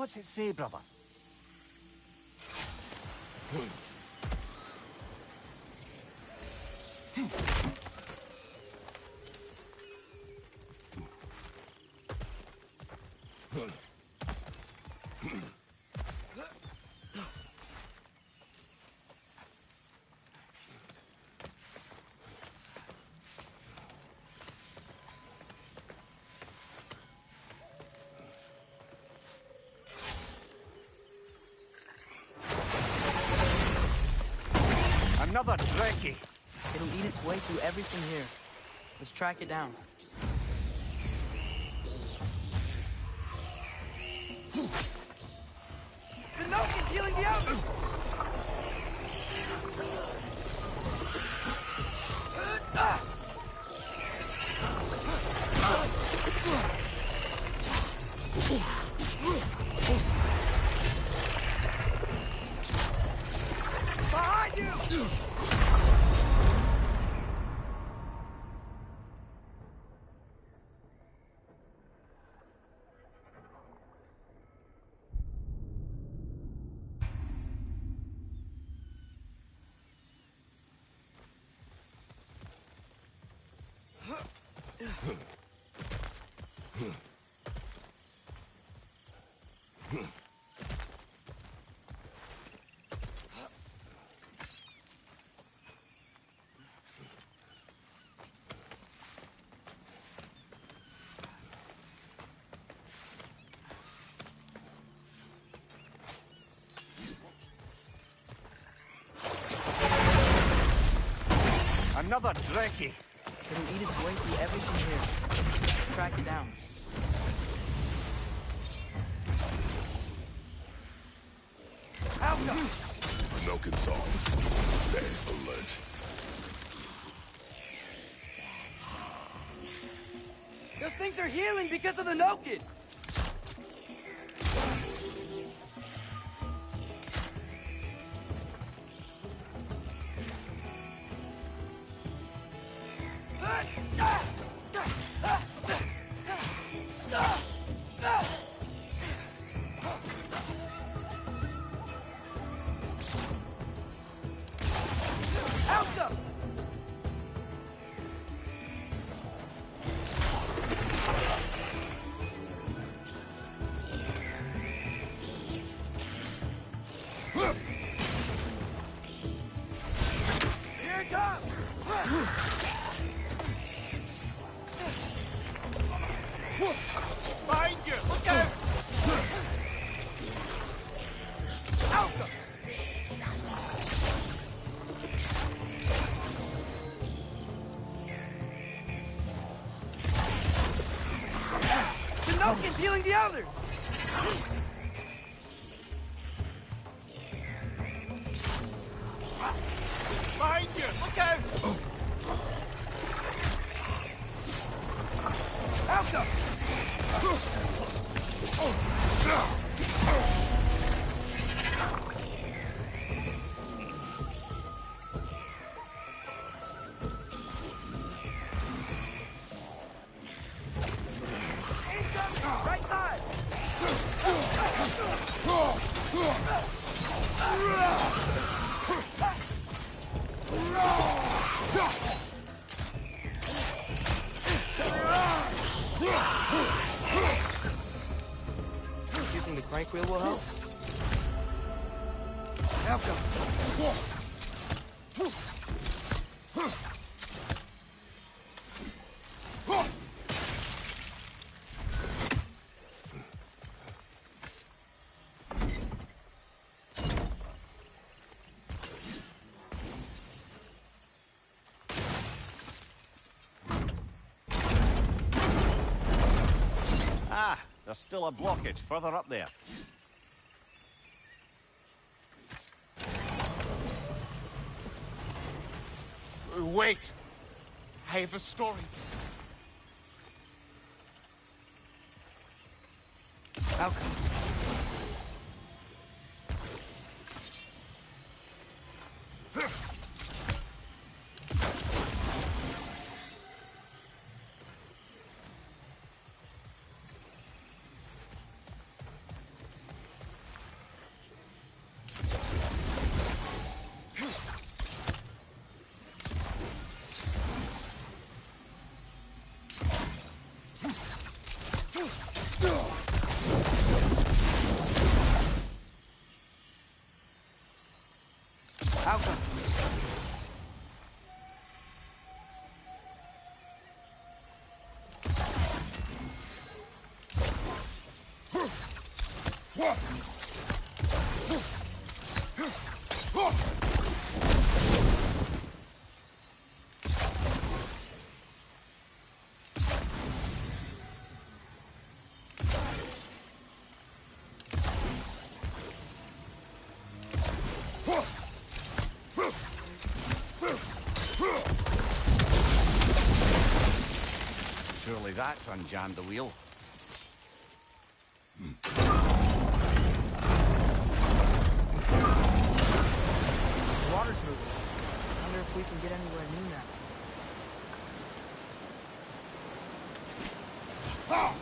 What's it say, brother? Another Trekkie. It'll eat its way through everything here. Let's track it down. The note is healing the others! Behind you! Another Trekkie. It'll eat its way through everything here. Let's track it down. No consult. Stay alert. Those things are healing because of the Noken! Behind you! Look out! Alka! The Noken's healing the others! Behind you! Look out! Alka! Right side! You think the crank wheel will help? Ah, there's still a blockage further up there. Wait! I have a story to tell. Alka. How come? Surely that's unjammed the wheel. The water's moving. I wonder if we can get anywhere new now.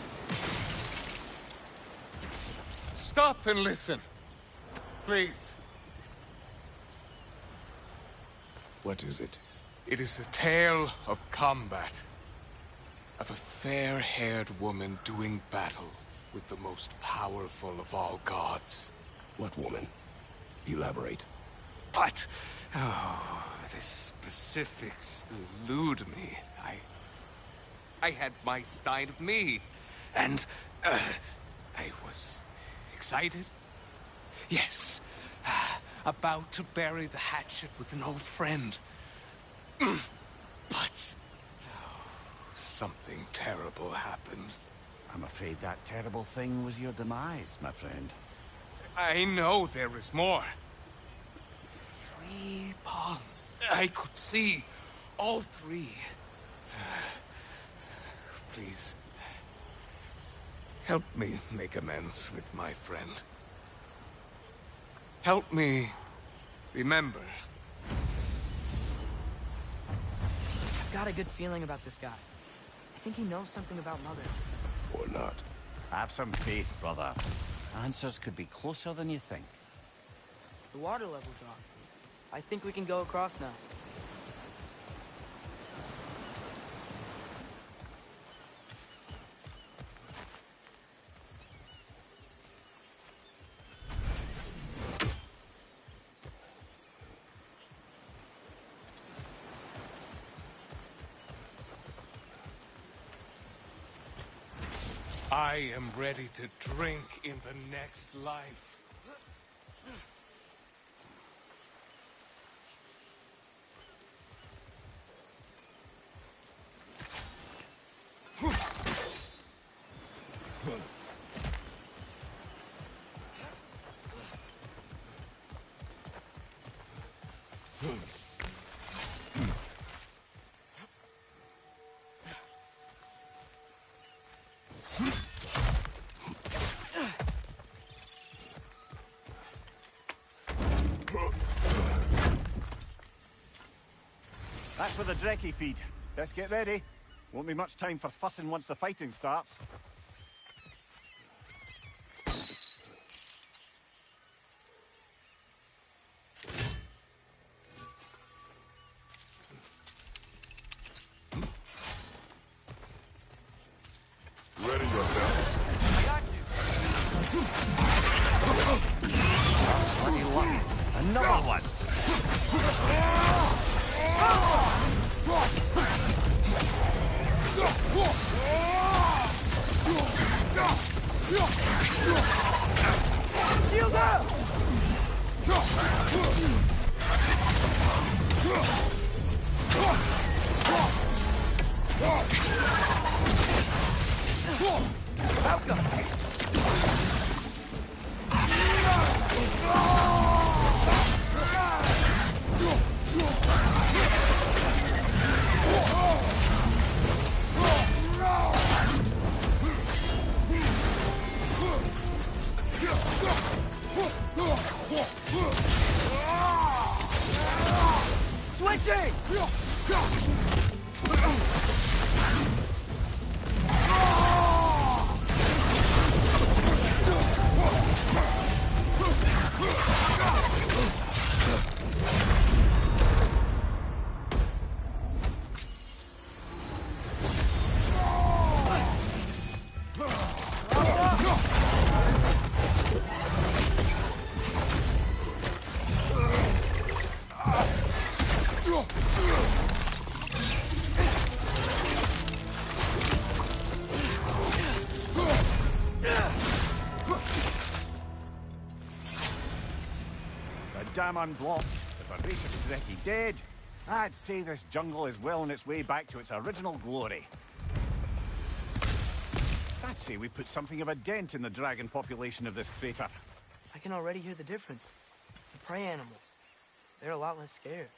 Stop and listen. Please. What is it? It is a tale of combat. Of a fair-haired woman doing battle with the most powerful of all gods. What woman? Elaborate. But, oh, the specifics elude me. I had my side of me, and I was excited. Yes, about to bury the hatchet with an old friend. But something terrible happened. I'm afraid that terrible thing was your demise, my friend. I know there is more. 3 pawns. I could see all 3. Please, help me make amends with my friend. Help me remember. I've got a good feeling about this guy. I think he knows something about Mother. Or not. Have some faith, brother. Answers could be closer than you think. The water level dropped. I think we can go across now. I am ready to drink in the next life. That's where the Drekkie feed. Let's get ready. Won't be much time for fussing once the fighting starts. Ready yourselves. I got you. Bloody luck. Another one. Shield up! Switching! The dam unblocked, the voracious Zeki dead. I'd say this jungle is well on its way back to its original glory. I'd say we put something of a dent in the dragon population of this crater. I can already hear the difference. The prey animals, they're a lot less scared.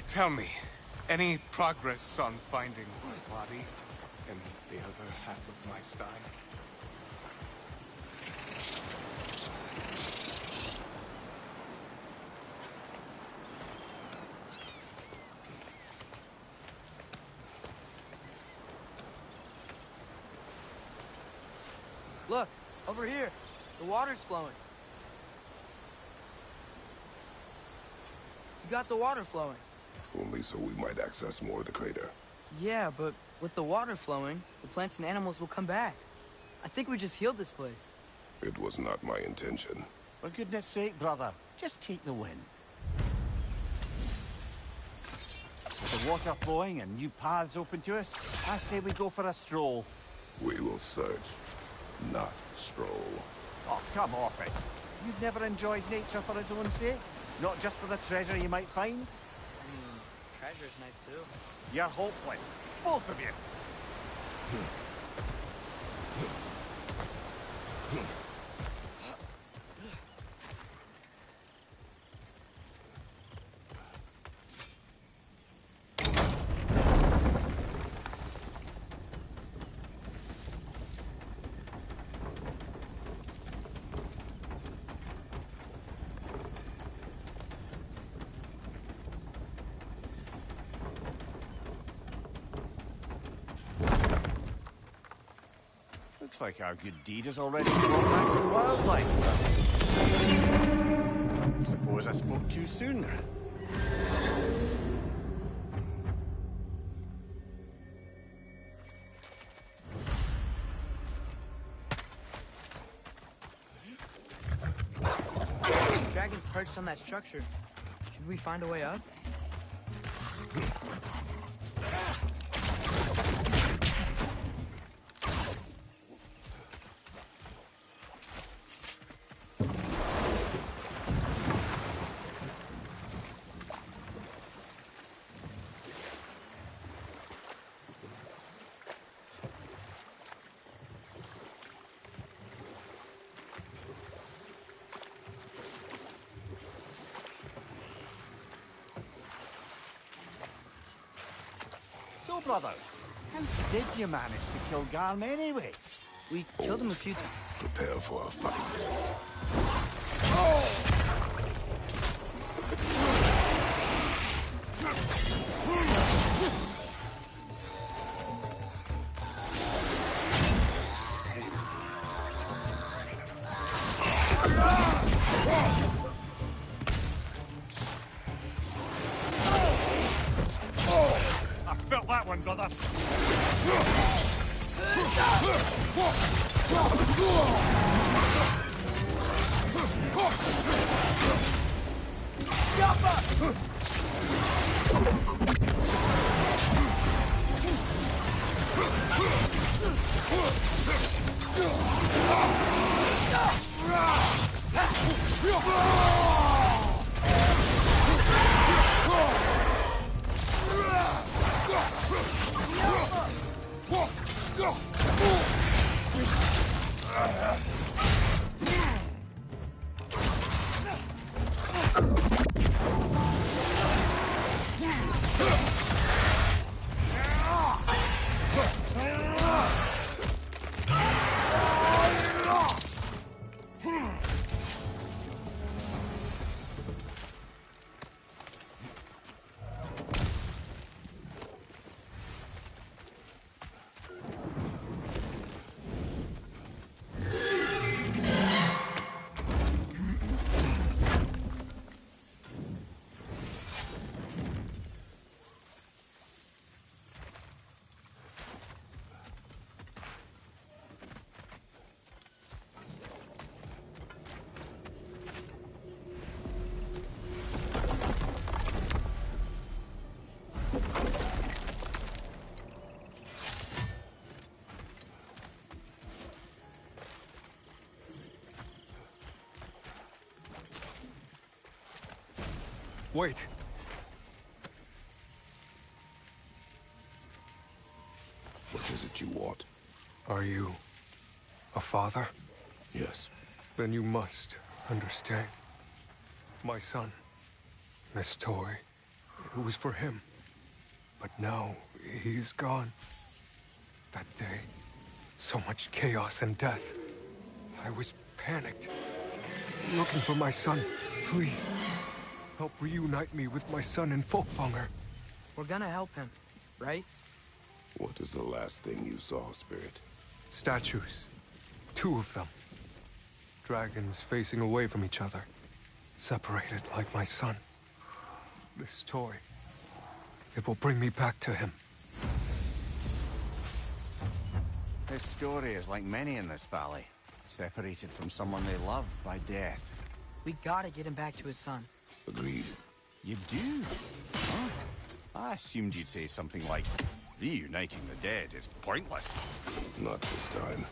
Tell me, any progress on finding my body and the other half of my stein? Look, over here. The water's flowing. You got the water flowing. Only so we might access more of the crater. Yeah, but with the water flowing, the plants and animals will come back. I think we just healed this place. It was not my intention. For goodness sake, brother, just take the win. With the water flowing and new paths open to us, I say we go for a stroll. We will search, not stroll. Oh, come off it. You've never enjoyed nature for its own sake? Not just for the treasure you might find? I mean, treasure's nice too. You're hopeless. Both of you. Looks like our good deed has already brought back some wildlife. Suppose I spoke too soon. The dragon's perched on that structure. Should we find a way up? So, brothers, how did you manage to kill Garm anyway? We killed him a few times. Prepare for a fight. I felt that one, brother. Wait. What is it you want? Are you a father? Yes. Then you must understand. My son, this toy, it was for him. But now he's gone. That day, so much chaos and death. I was panicked, looking for my son. Please, help reunite me with my son in Folkvanger. We're gonna help him, right? What is the last thing you saw, Spirit? Statues. 2 of them. Dragons facing away from each other. Separated like my son. This toy. It will bring me back to him. His story is like many in this valley. Separated from someone they love by death. We gotta get him back to his son. Agreed. You do? Huh? I assumed you'd say something like, reuniting the dead is pointless. Not this time.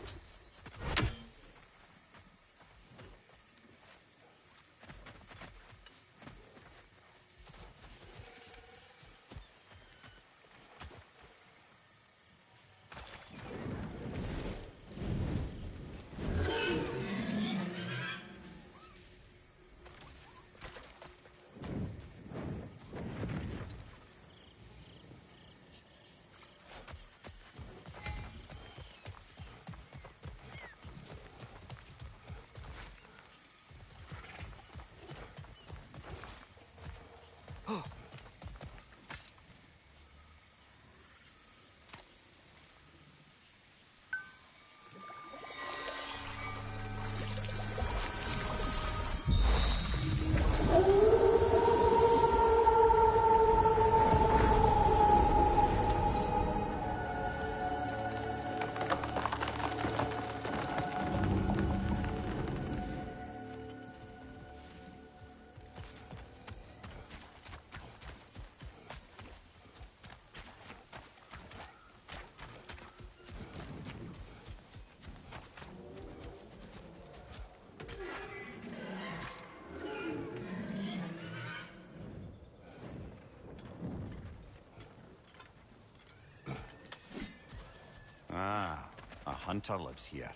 Ah, a hunter lives here.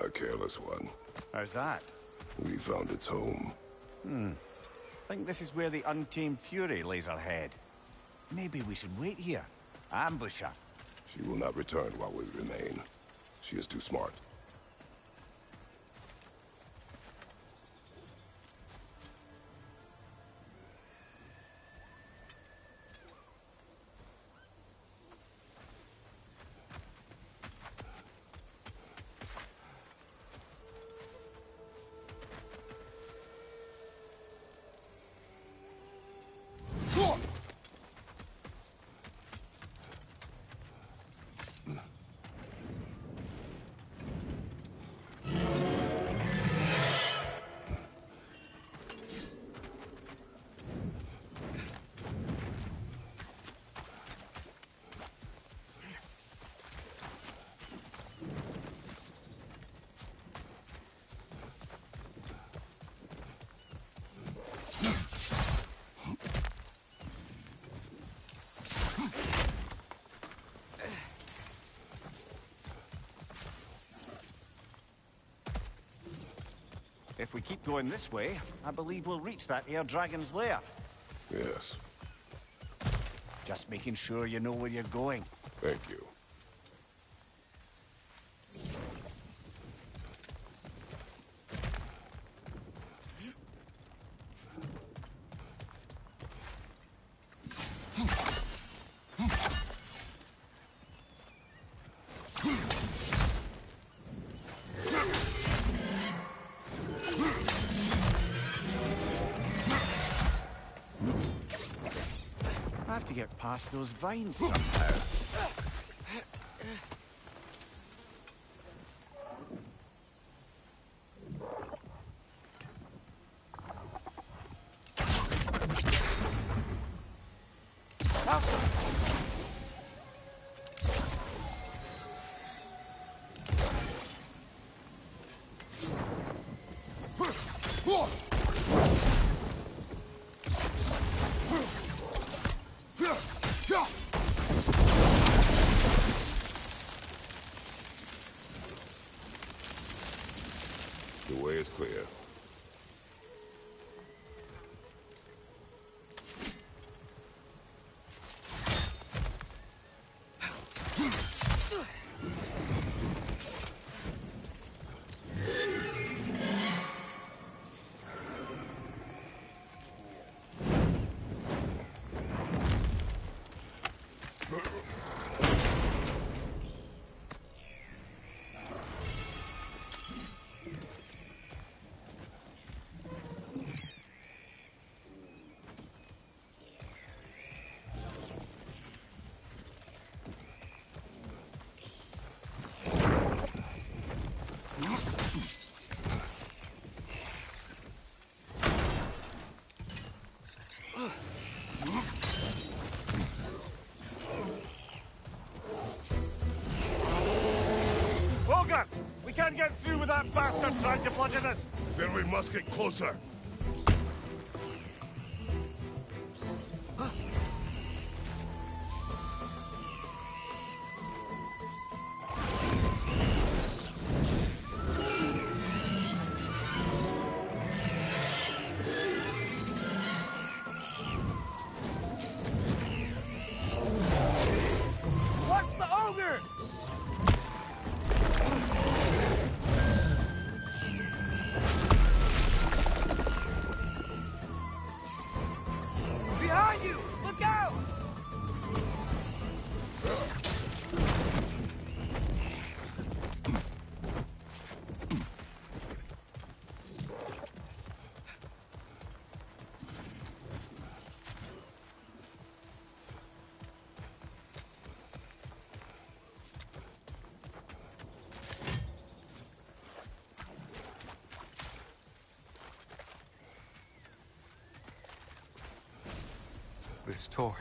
A careless one. How's that? We found its home. Think this is where the untamed fury lays her head. Maybe we should wait here. Ambush her. She will not return while we remain. She is too smart. If we keep going this way, I believe we'll reach that air dragon's lair. Yes. Just making sure you know where you're going. Thank you. I have to get past those vines somehow. We can't get through with that bastard trying to bludgeon us! Then we must get closer. Watch the ogre! Behind you! Look out! This toy,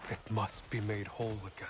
it must be made whole again.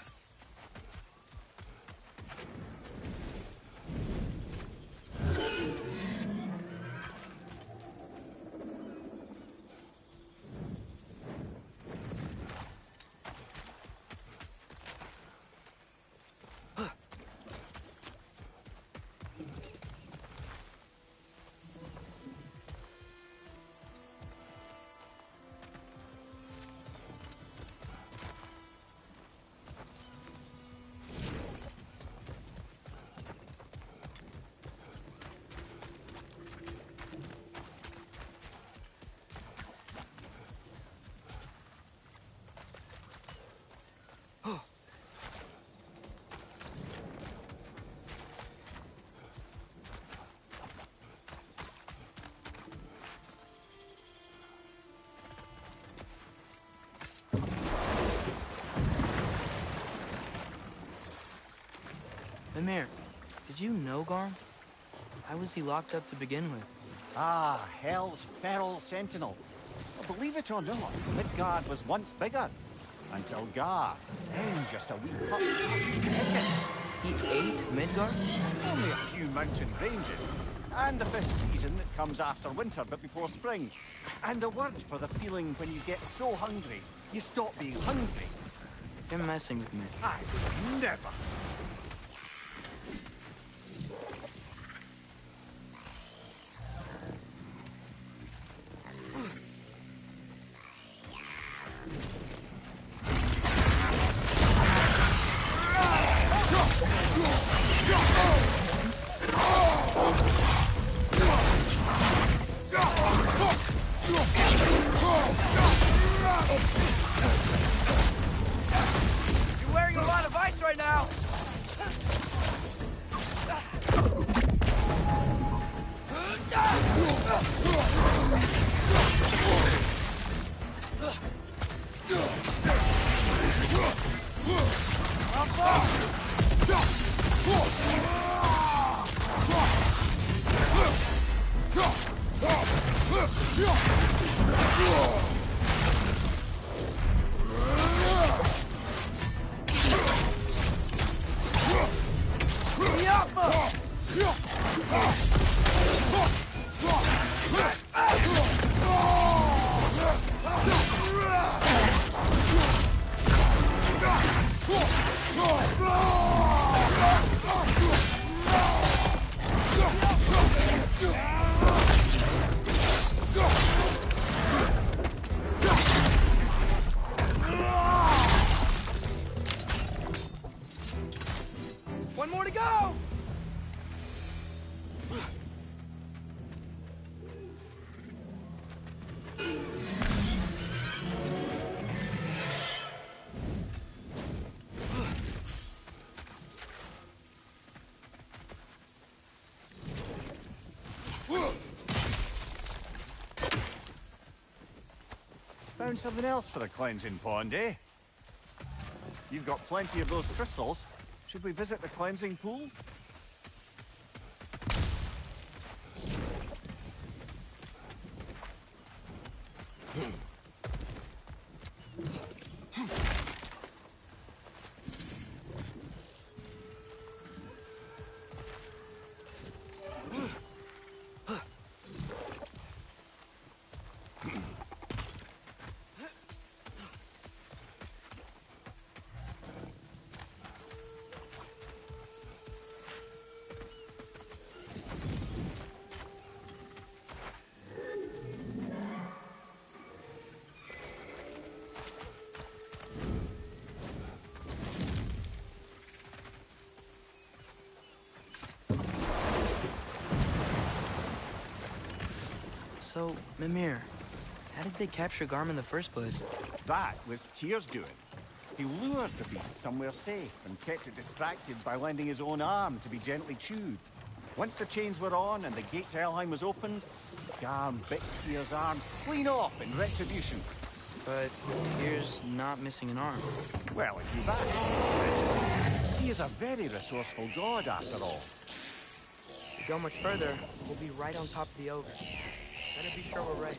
Mimir, did you know Garm? Why was he locked up to begin with? Ah, Hell's feral sentinel. Well, believe it or not, Midgard was once bigger. Until Gar, then just a wee pup. He ate Midgard? Only a few mountain ranges. And the fifth season that comes after winter but before spring. And a word for the feeling when you get so hungry, you stop being hungry. You're messing with me. I would never. You're wearing a lot of ice right now! Found something else for a cleansing pond, eh? You've got plenty of those crystals. Should we visit the cleansing pool? So, Mimir, how did they capture Garm in the first place? That was Tyr's doing. He lured the beast somewhere safe and kept it distracted by lending his own arm to be gently chewed. Once the chains were on and the gate to Helheim was opened, Garm bit Tyr's arm clean off in retribution. But Tyr's not missing an arm. Well, if you back he is a very resourceful god after all. If we go much further, we'll be right on top of the ogre. Better be sure we're ready.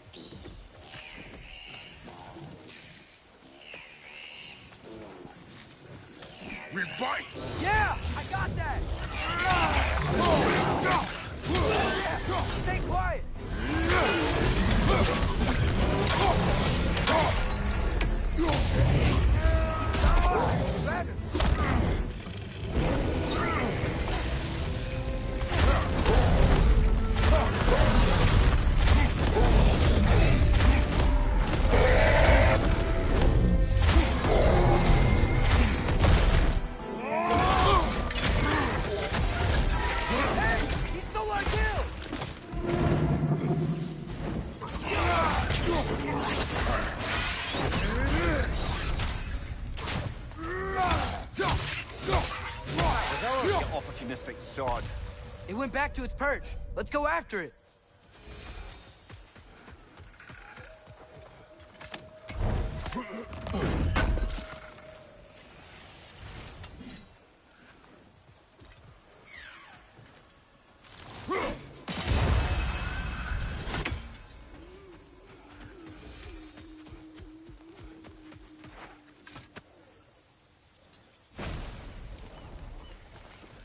We fight! Yeah! I got that! Stay quiet! Opportunistic sod. It went back to its perch. Let's go after it.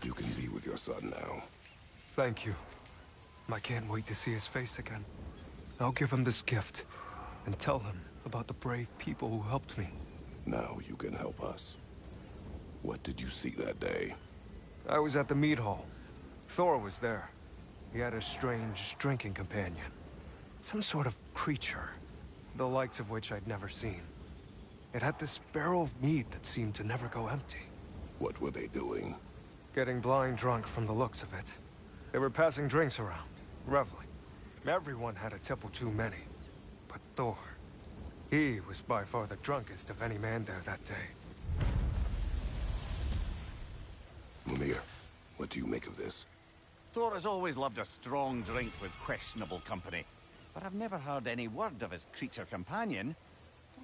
You can be with your son now. Thank you. I can't wait to see his face again. I'll give him this gift and tell him about the brave people who helped me. Now you can help us. What did you see that day? I was at the mead hall. Thor was there. He had a strange drinking companion. Some sort of creature, the likes of which I'd never seen. It had this barrel of mead that seemed to never go empty. What were they doing? Getting blind drunk from the looks of it. They were passing drinks around, reveling. Everyone had a tipple too many. But Thor, he was by far the drunkest of any man there that day. Mimir, what do you make of this? Thor has always loved a strong drink with questionable company. But I've never heard any word of his creature companion.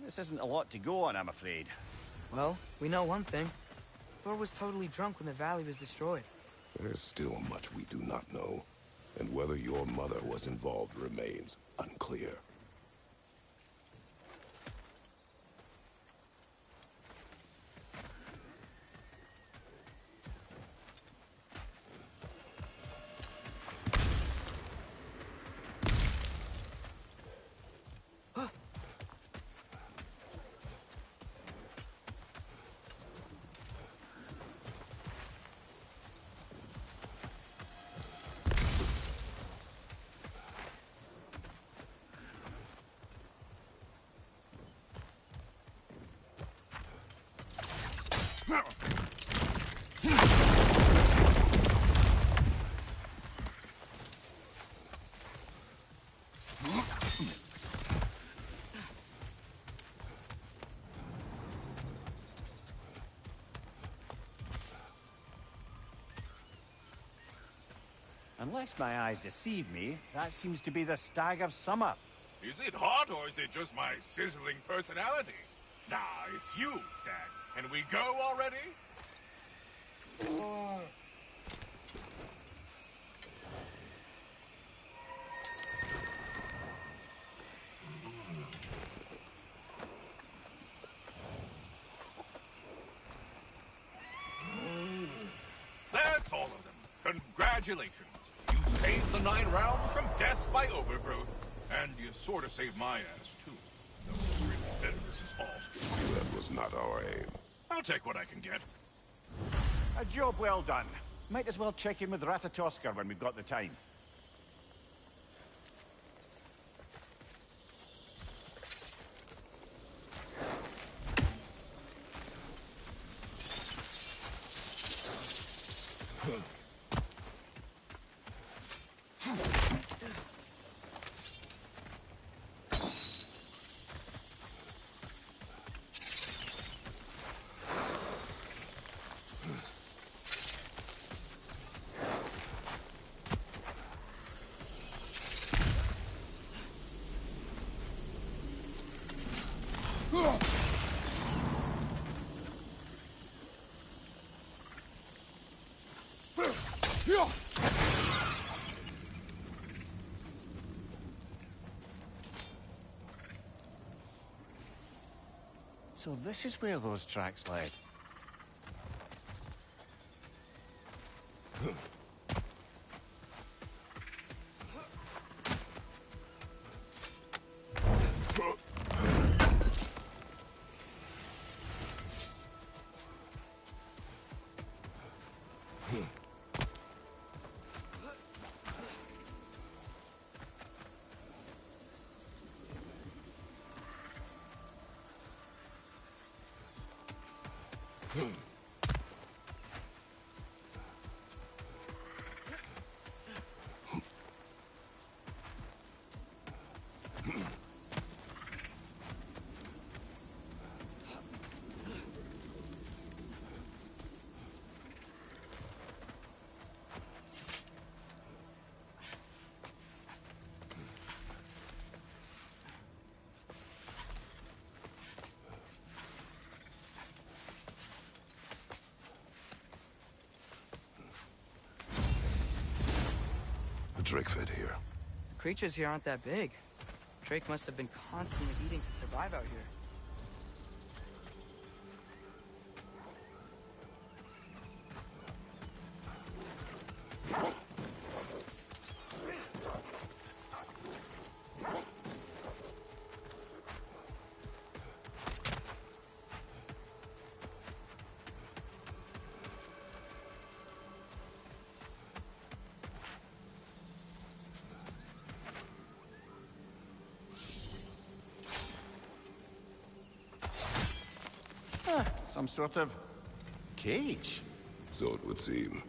This isn't a lot to go on, I'm afraid. Well, we know one thing. Thor was totally drunk when the valley was destroyed. There's still much we do not know, and whether your mother was involved remains unclear. Unless my eyes deceive me, that seems to be the Stag of Summer. Is it hot, or is it just my sizzling personality? Nah, it's you, Stag. Can we go already? That's all of them. Congratulations. You saved the 9 rounds from death by overgrowth. And you sort of saved my ass, too. That was really Bedrus's fault. That was not our aim. I'll take what I can get. A job well done. Might as well check in with Ratatoskr when we've got the time. So this is where those tracks led. Drake fed here. The creatures here aren't that big. Drake must have been constantly eating to survive out here. Some sort of cage. So it would seem.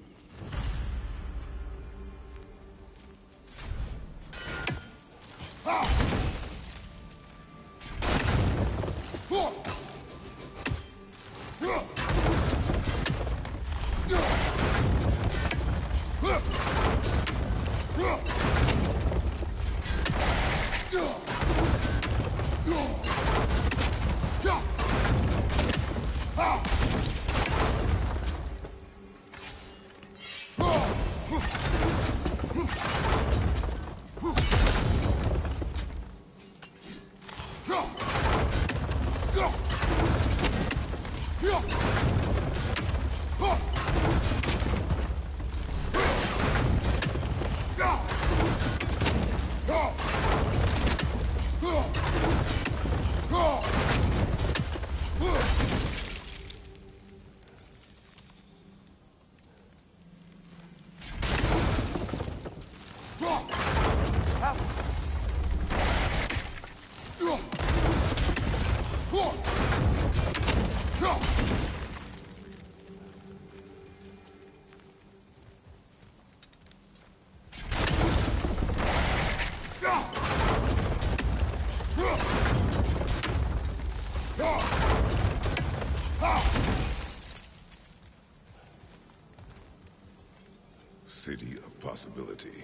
City of possibility.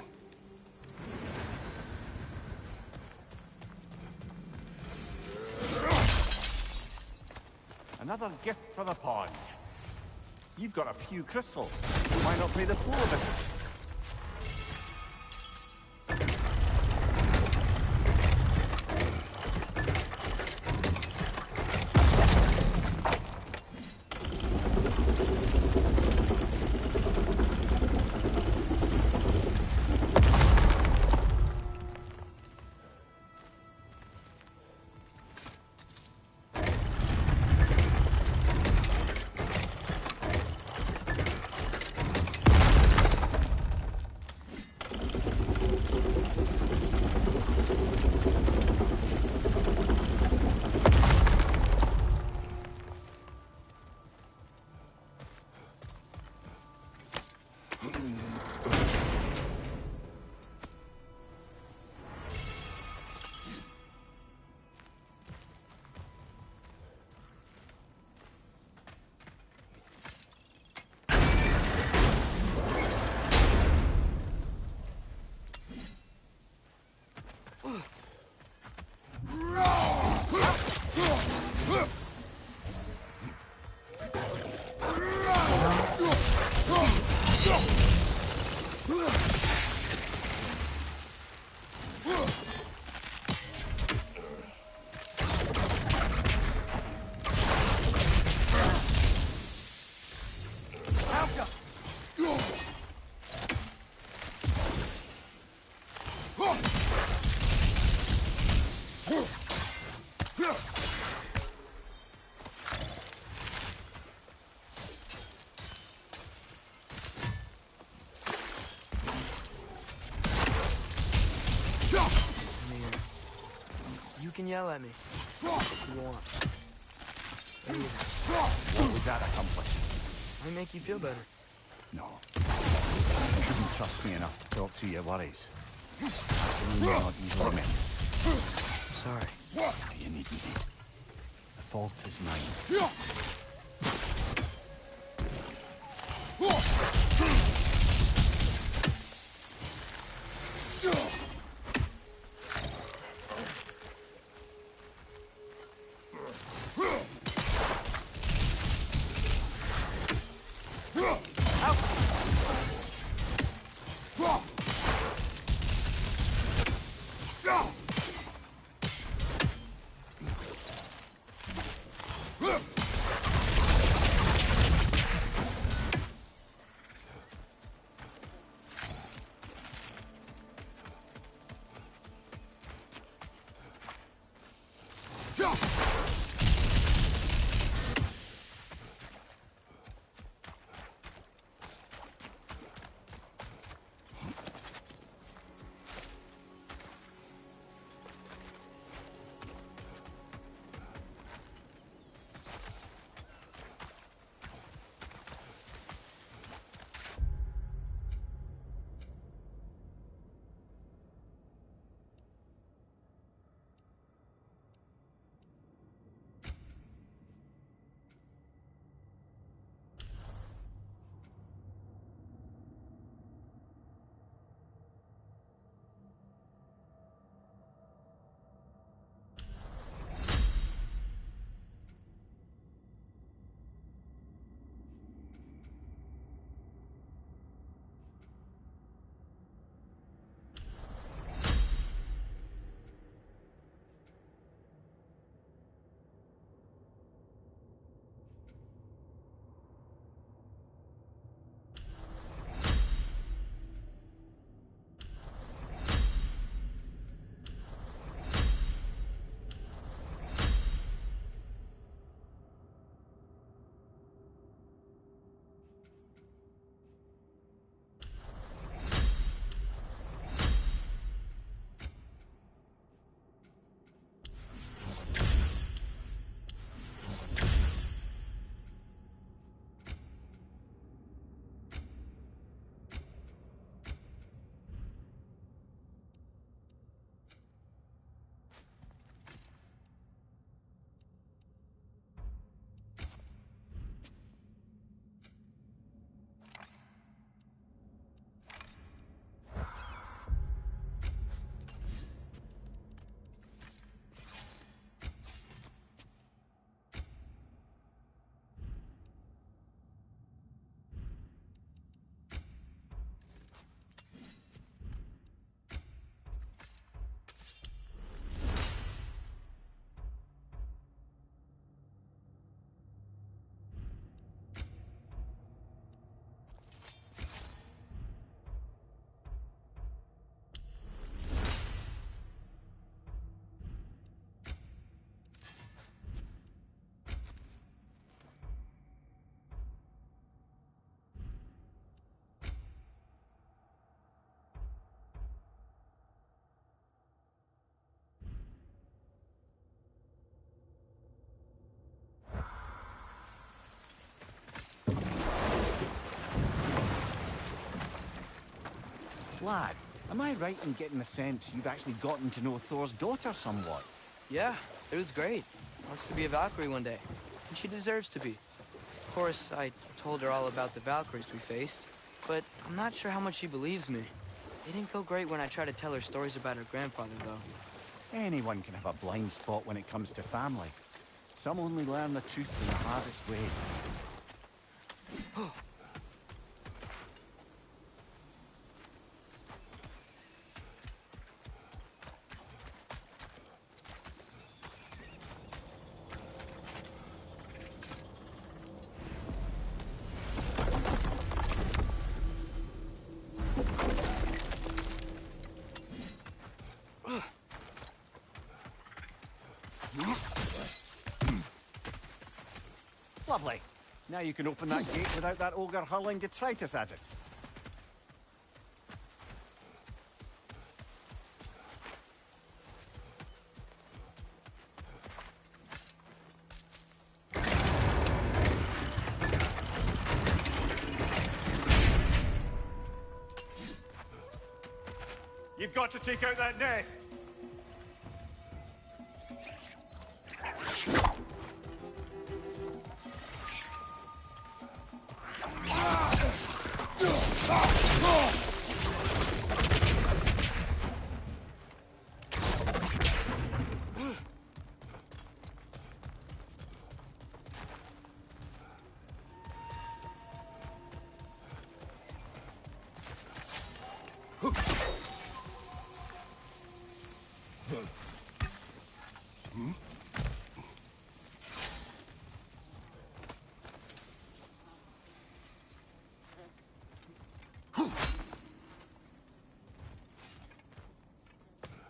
Another gift for the pond. You've got a few crystals. Why not play the fool of it? You can yell at me if you want. What would that accomplish? Might make you feel better. No. You shouldn't trust me enough to talk to your worries. You're not easily met. Sorry. You needn't be. The fault is mine. Lad, am I right in getting the sense you've actually gotten to know Thor's daughter somewhat? Yeah, it was great. Wants to be a Valkyrie one day. And she deserves to be. Of course, I told her all about the Valkyries we faced, but I'm not sure how much she believes me. It didn't go great when I tried to tell her stories about her grandfather, though. Anyone can have a blind spot when it comes to family. Some only learn the truth in the hardest way. Lovely. Now you can open that gate without that ogre hurling detritus at us. You've got to take out that nest!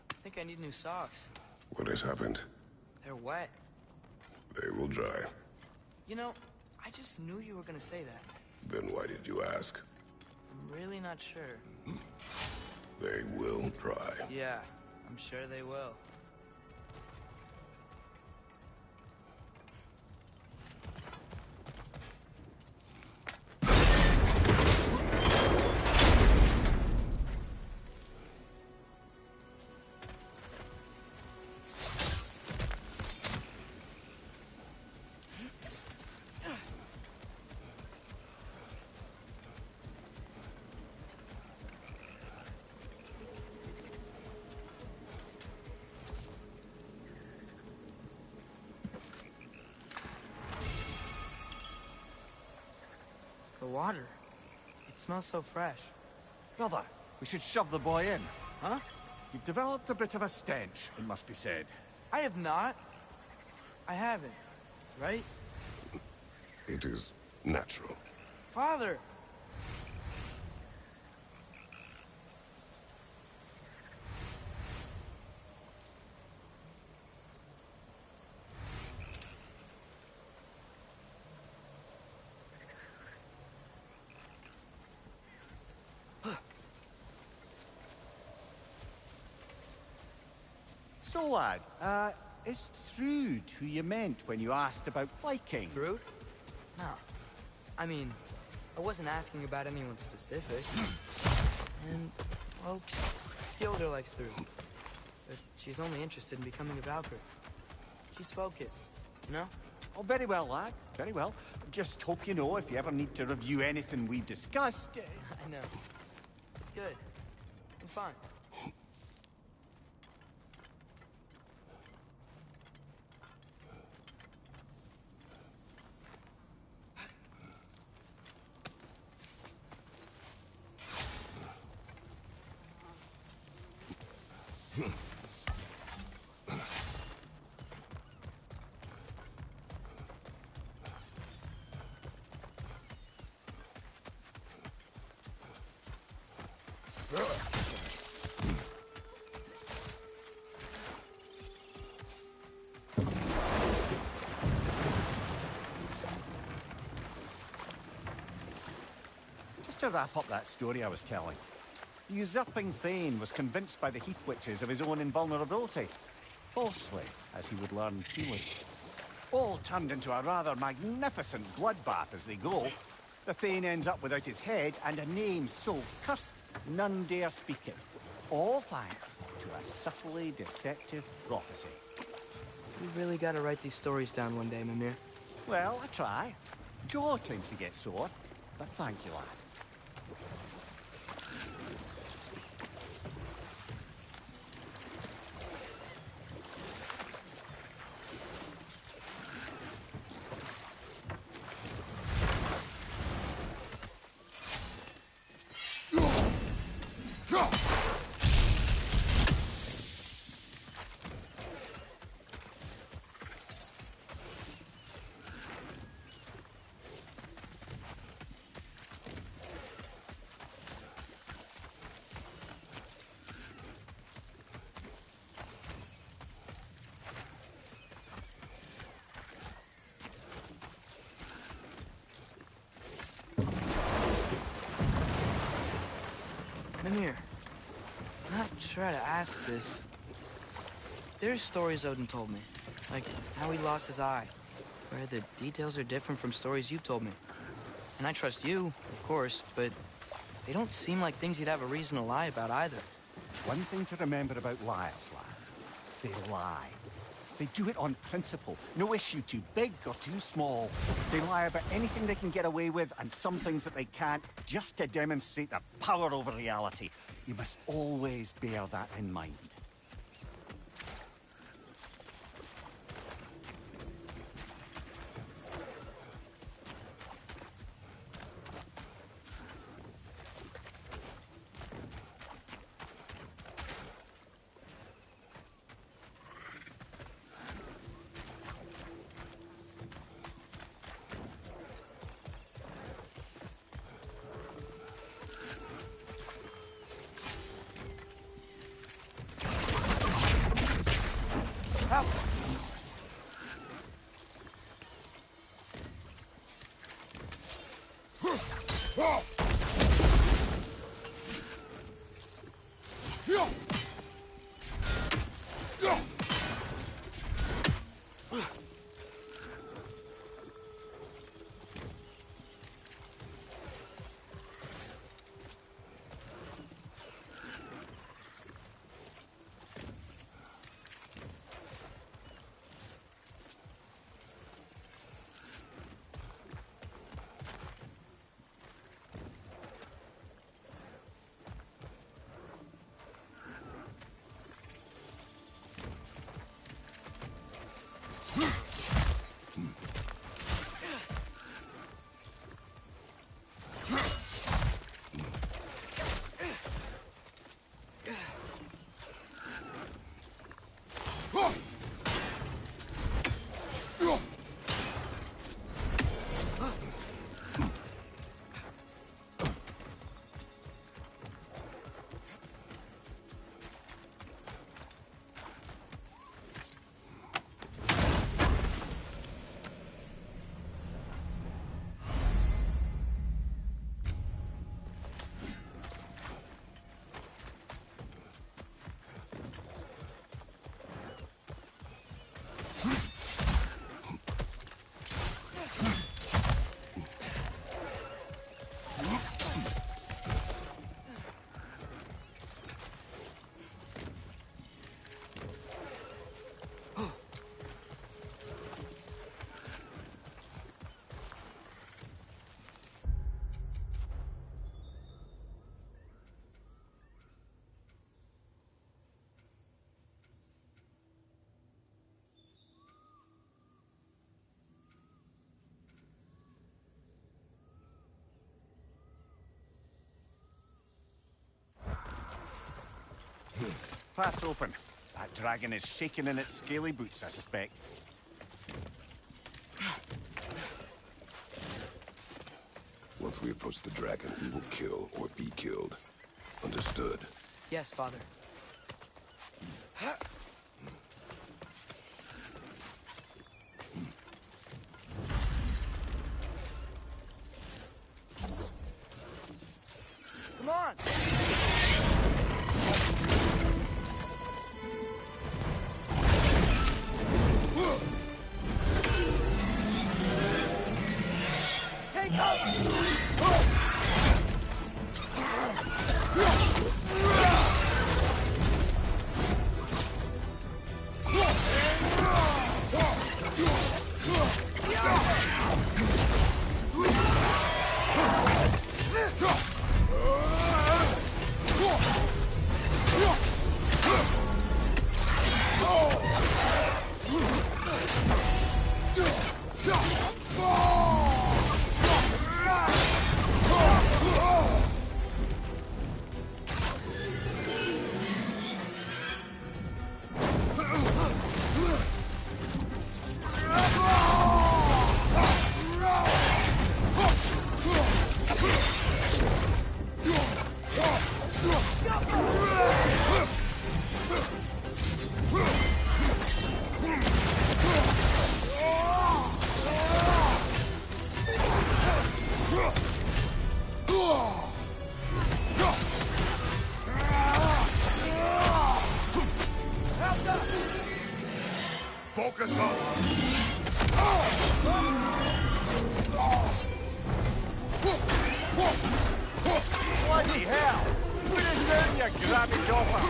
I think I need new socks. What has happened? They're wet. They will dry. You know, I just knew you were gonna say that. Then why did you ask? I'm really not sure. They will dry. Yeah, I'm sure they will. The water. It smells so fresh. Brother, we should shove the boy in. Huh? You've developed a bit of a stench, it must be said. I have not. I haven't. Right? It is natural. Father! So, lad, is Thrude who you meant when you asked about Viking? Thrude? No. I mean, I wasn't asking about anyone specific. And, well, Fjodor likes Thrude. But she's only interested in becoming a Valkyrie. She's focused, you know? Oh, very well, lad. Very well. Just hope you know if you ever need to review anything we've discussed. I know. Good. I'm fine. Just to wrap up that story I was telling. The usurping Thane was convinced by the Heath Witches of his own invulnerability. Falsely, as he would learn too late. All turned into a rather magnificent bloodbath as they go. The Thane ends up without his head and a name so cursed None dare speak it. All thanks to a subtly deceptive prophecy. You really gotta write these stories down one day, Mimir. Well, I try. Jaw tends to get sore, but thank you, lad. Mimir, I'm not sure how to ask this. There's stories Odin told me, like how he lost his eye, where the details are different from stories you've told me. And I trust you, of course, but they don't seem like things he'd have a reason to lie about either. One thing to remember about liars, lad. They lie. They do it on principle. No issue too big or too small. They lie about anything they can get away with and some things that they can't, just to demonstrate their power over reality. You must always bear that in mind. Help! Path's open. That dragon is shaking in its scaly boots, I suspect. Once we approach the dragon, we will kill or be killed. Understood? Yes, Father. Come on! Take cover! Focus up! Bloody hell! Put us down, you grabby dopper!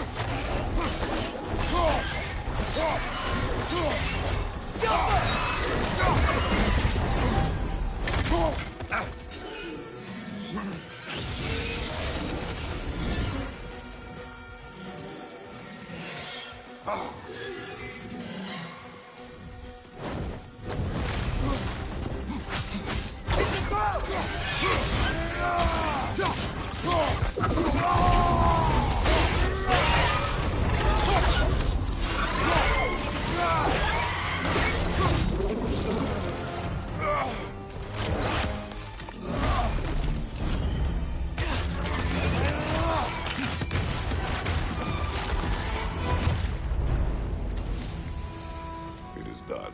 It is done.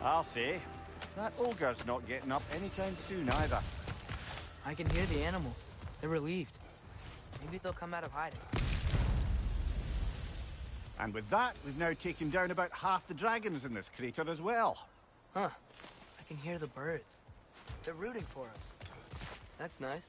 I'll say. That ogre's not getting up anytime soon either. I can hear the animals. They're relieved. Maybe they'll come out of hiding. And with that, we've now taken down about half the dragons in this crater as well. Huh. I can hear the birds. They're rooting for us. That's nice.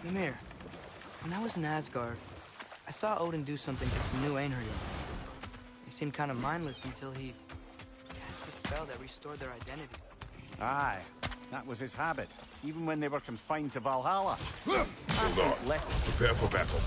Mimir, when I was in Asgard, I saw Odin do something to some new Einherjar. They seemed kind of mindless until he cast a spell that restored their identity. Aye, that was his habit, even when they were confined to Valhalla. Hold on. Prepare for battle.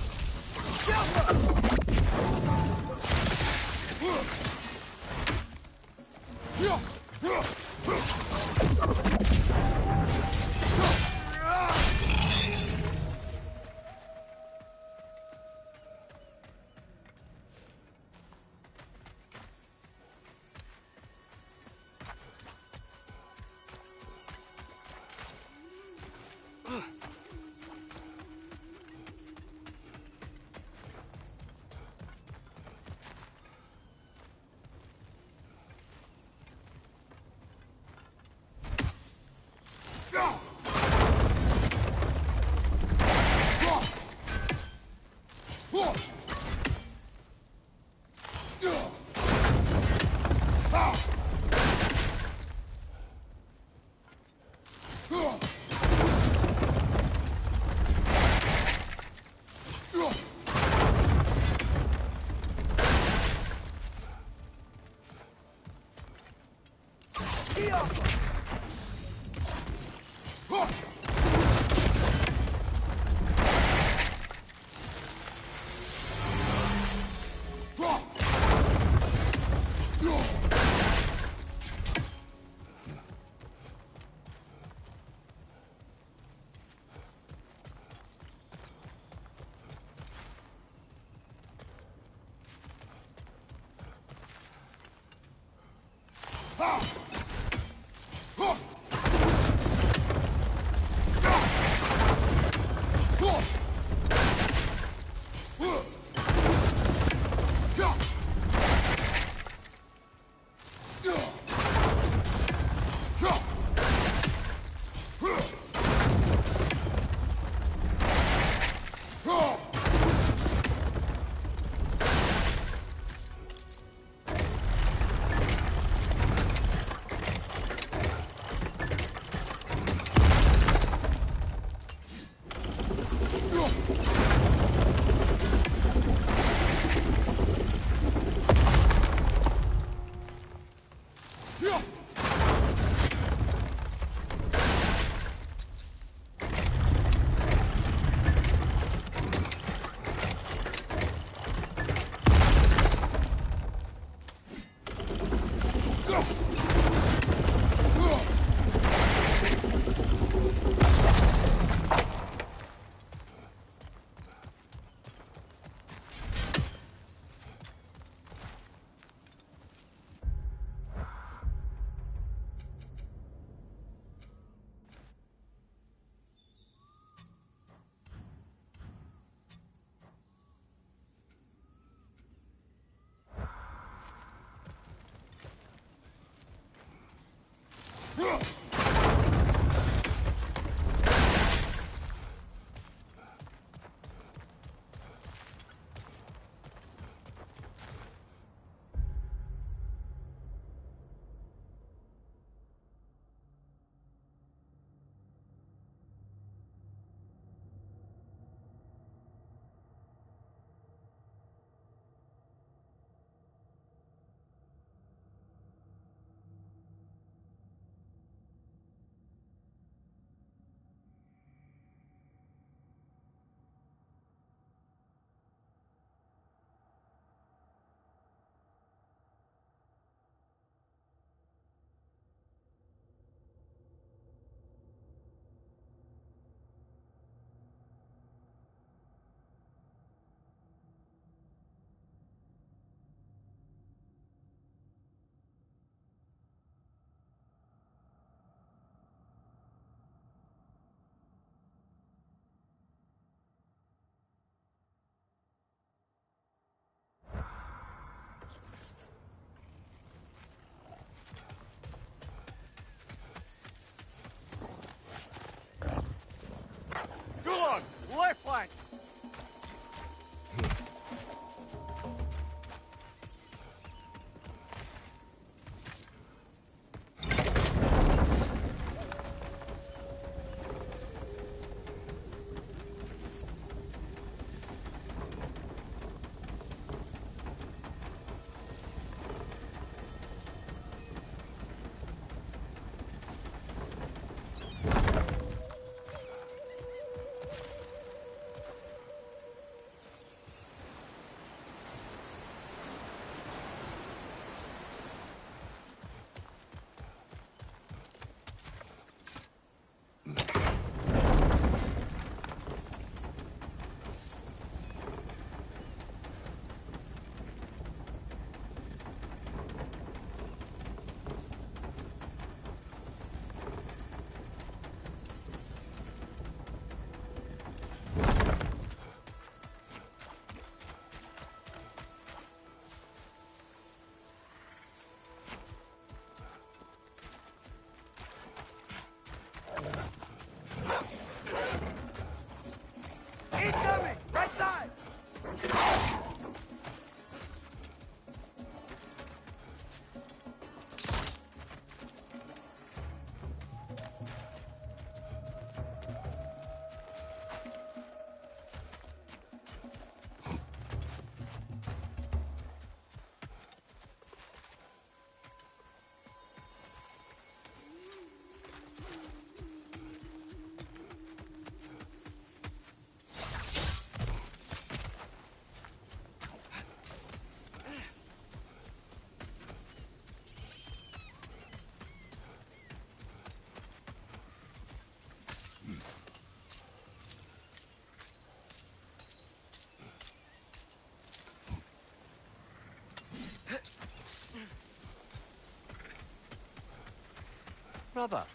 Brother,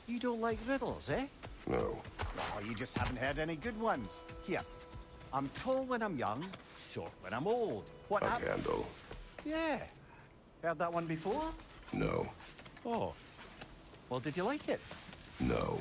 you don't like riddles, eh? No. Oh, you just haven't heard any good ones. Here, I'm tall when I'm young, short when I'm old. What A hap- candle. Yeah. Heard that one before? No. Oh. Well, did you like it? No.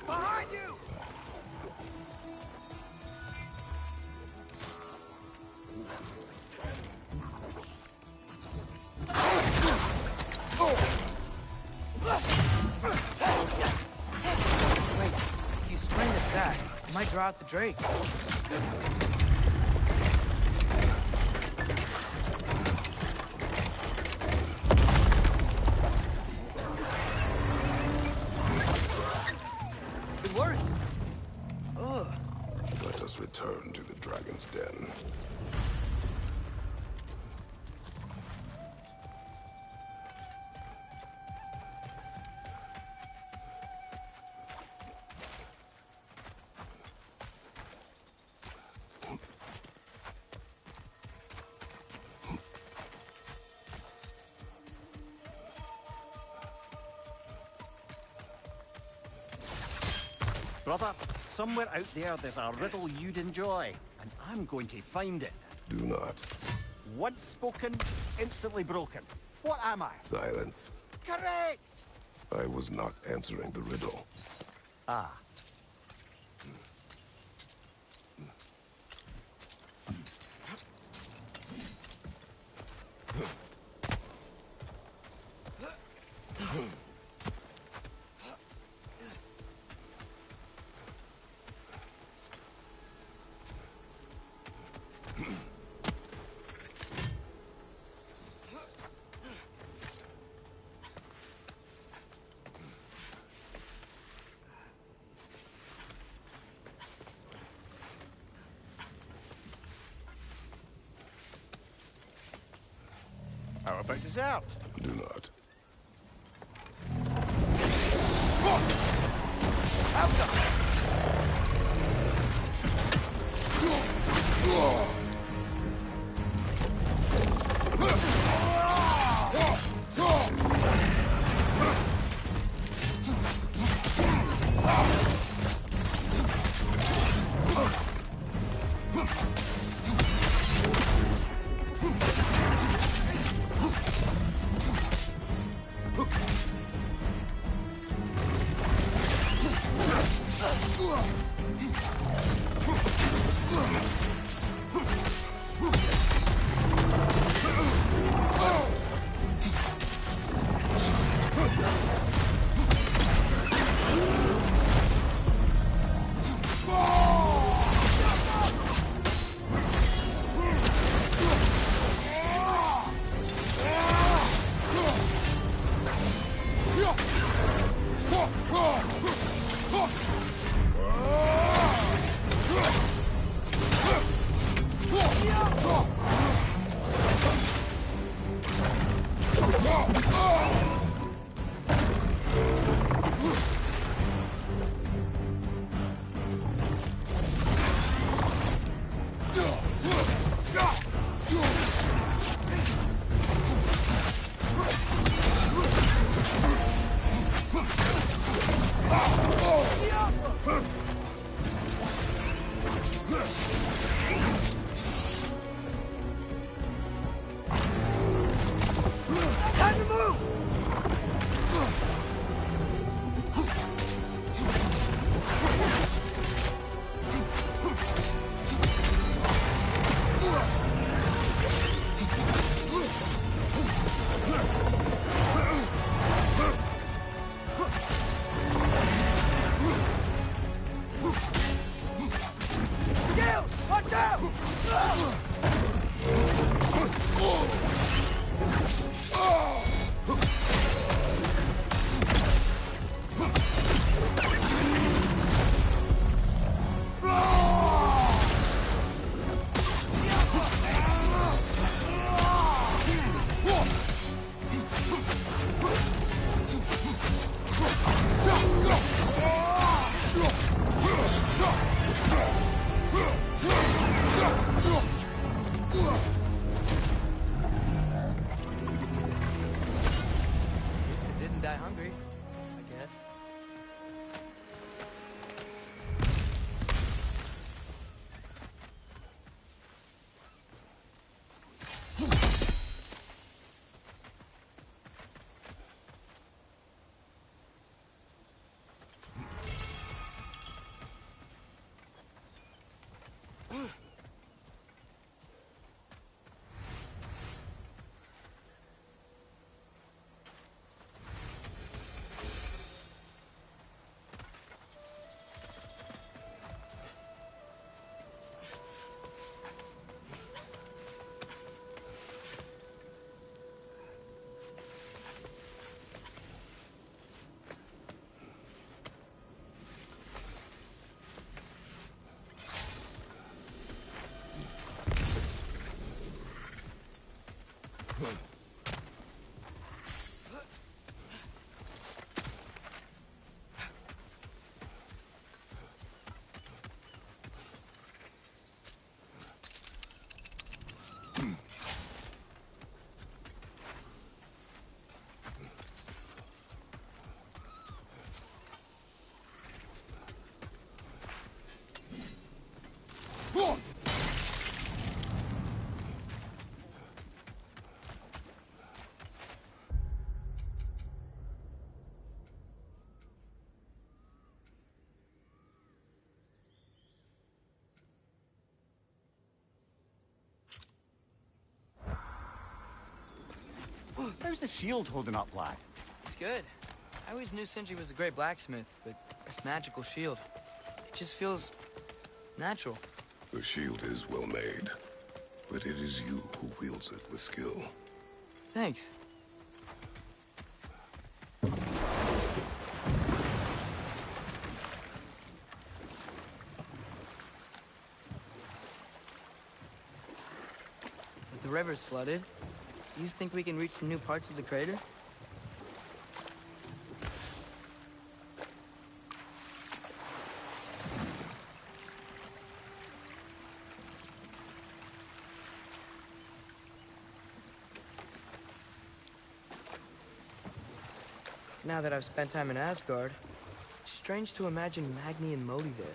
Behind you! Wait, if you sprain his back, you might draw out the Drake. Good work. Ugh. Let us return to the dragon's den. Brother, somewhere out there's a riddle you'd enjoy, and I'm going to find it. Do not. Once spoken, instantly broken. What am I? Silence. Correct! I was not answering the riddle. Ah. How about dessert? Do not. How's the shield holding up, lad? It's good. I always knew Sindri was a great blacksmith, but this magical shield, it just feels natural. The shield is well made, but it is you who wields it with skill. Thanks. But the river's flooded. Do you think we can reach some new parts of the crater? Now that I've spent time in Asgard, it's strange to imagine Magni and Modi there.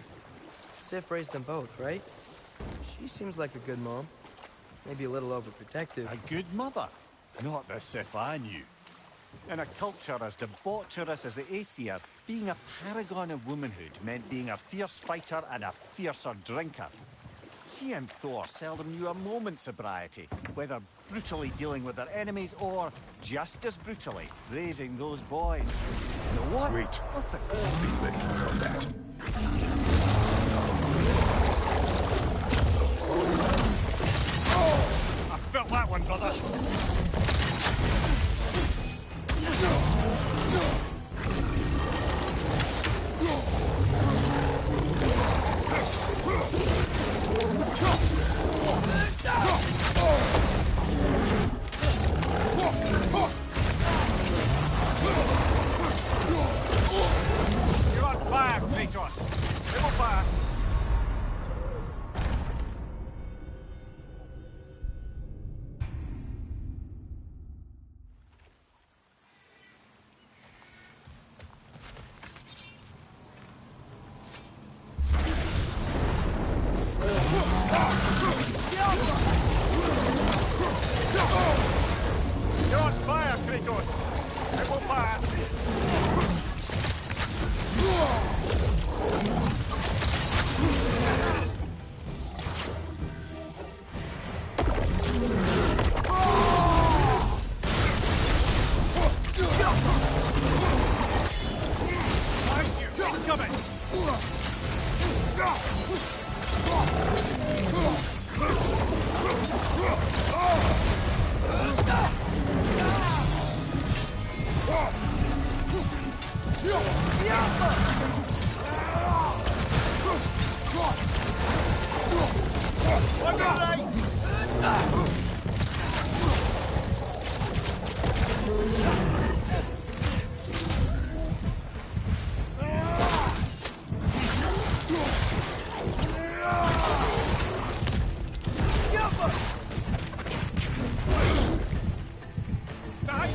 Sif raised them both, right? She seems like a good mom. Maybe a little overprotective. A good mother. Not the Sif I knew. In a culture as debaucherous as the Aesir, being a paragon of womanhood meant being a fierce fighter and a fiercer drinker. She and Thor seldom knew a moment's sobriety, whether brutally dealing with their enemies or, just as brutally, raising those boys. You know what? Wait. What the... Be ready for combat. I felt that one, brother. You're on fire, Kratos. Triple fire. You're on fire, Kratos. Triple fire. Behind you, incoming. On the right. Behind you.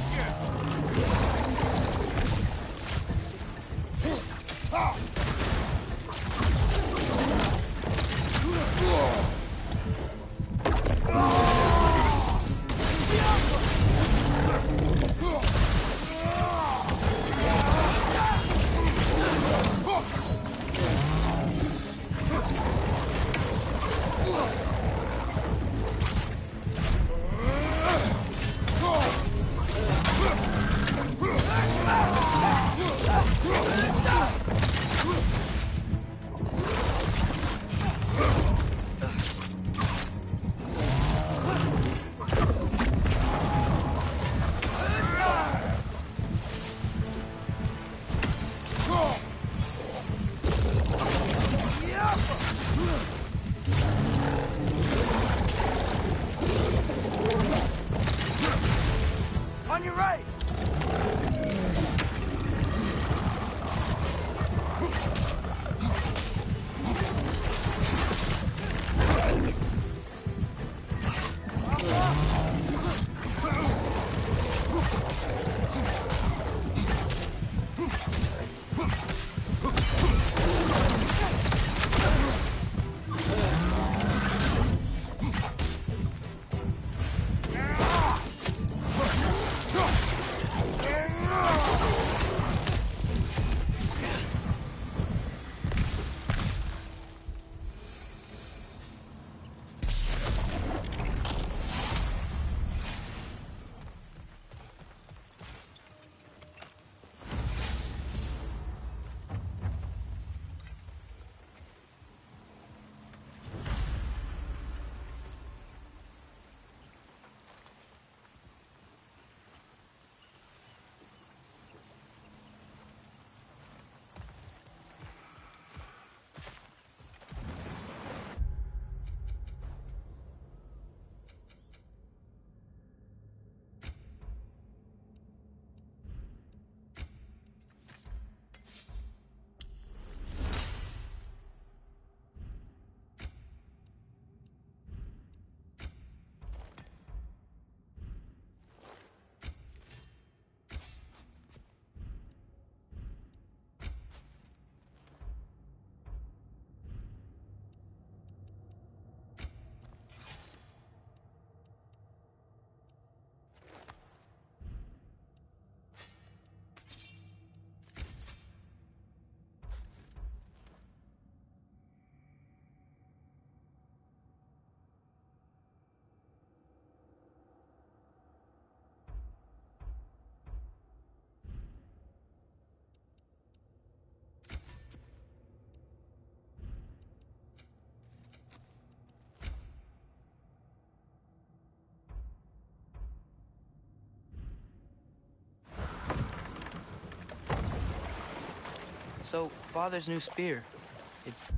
So, Father's new spear, it's...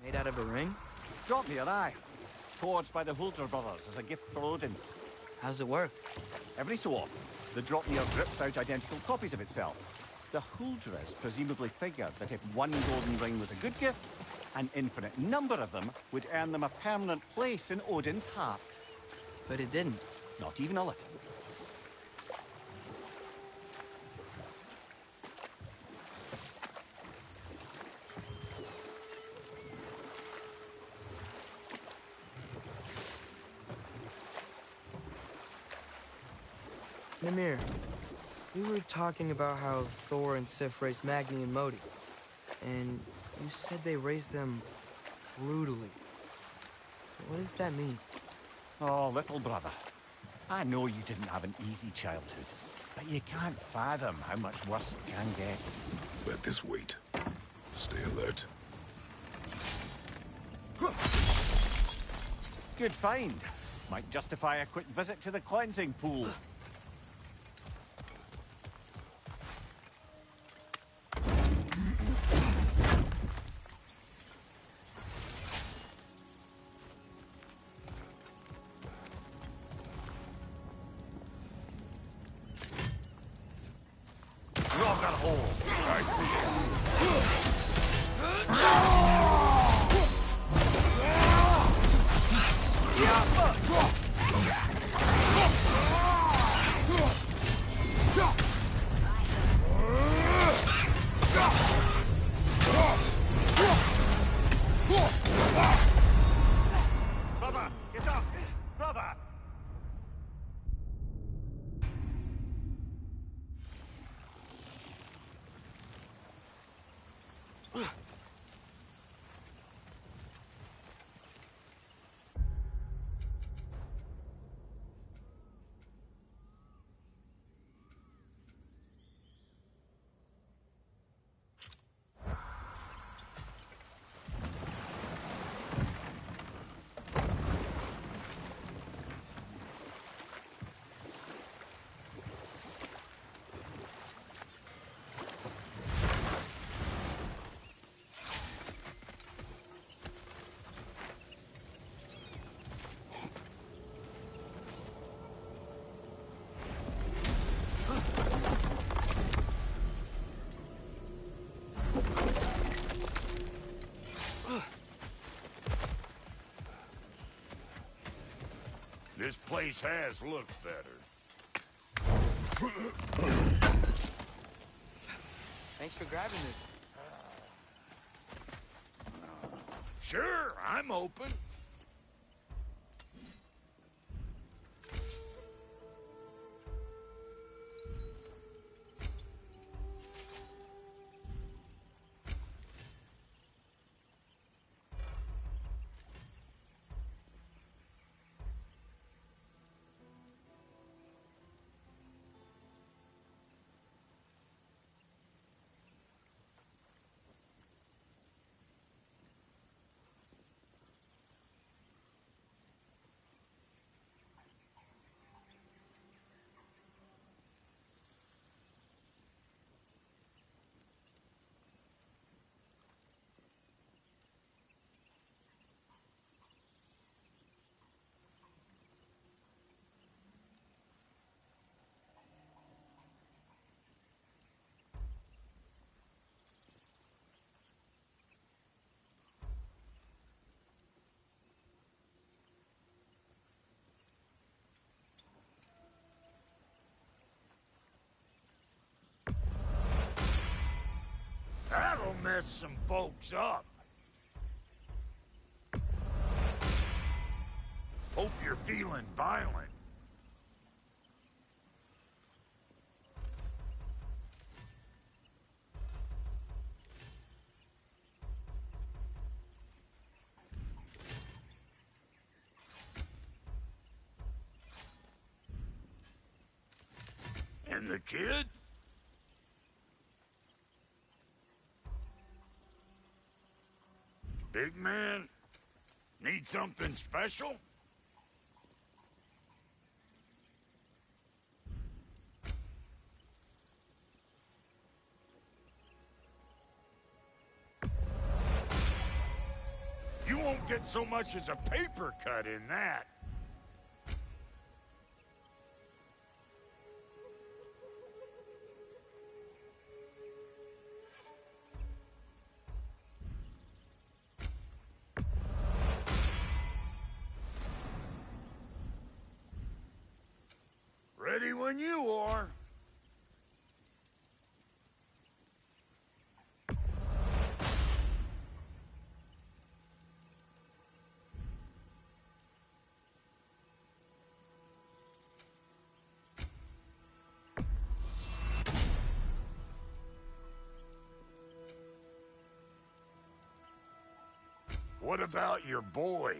made out of a ring? Drop me an eye. Forged by the Huldra brothers as a gift for Odin. How's it work? Every so often, the Dropnir drips out identical copies of itself. The Huldras presumably figured that if one golden ring was a good gift, an infinite number of them would earn them a permanent place in Odin's heart. But it didn't. Not even a little. Mimir, we were talking about how Thor and Sif raised Magni and Modi, and you said they raised them brutally. What does that mean? Oh, little brother. I know you didn't have an easy childhood, but you can't fathom how much worse it can get. Let this wait. Stay alert. Good find. Might justify a quick visit to the cleansing pool. I see Brother, get up! Brother! This place has looked better. Thanks for grabbing this. Sure, I'm open. mess some folks up. Hope you're feeling violent. And the kid? Big man? Need something special? You won't get so much as a paper cut in that. Ready when you are. What about your boy?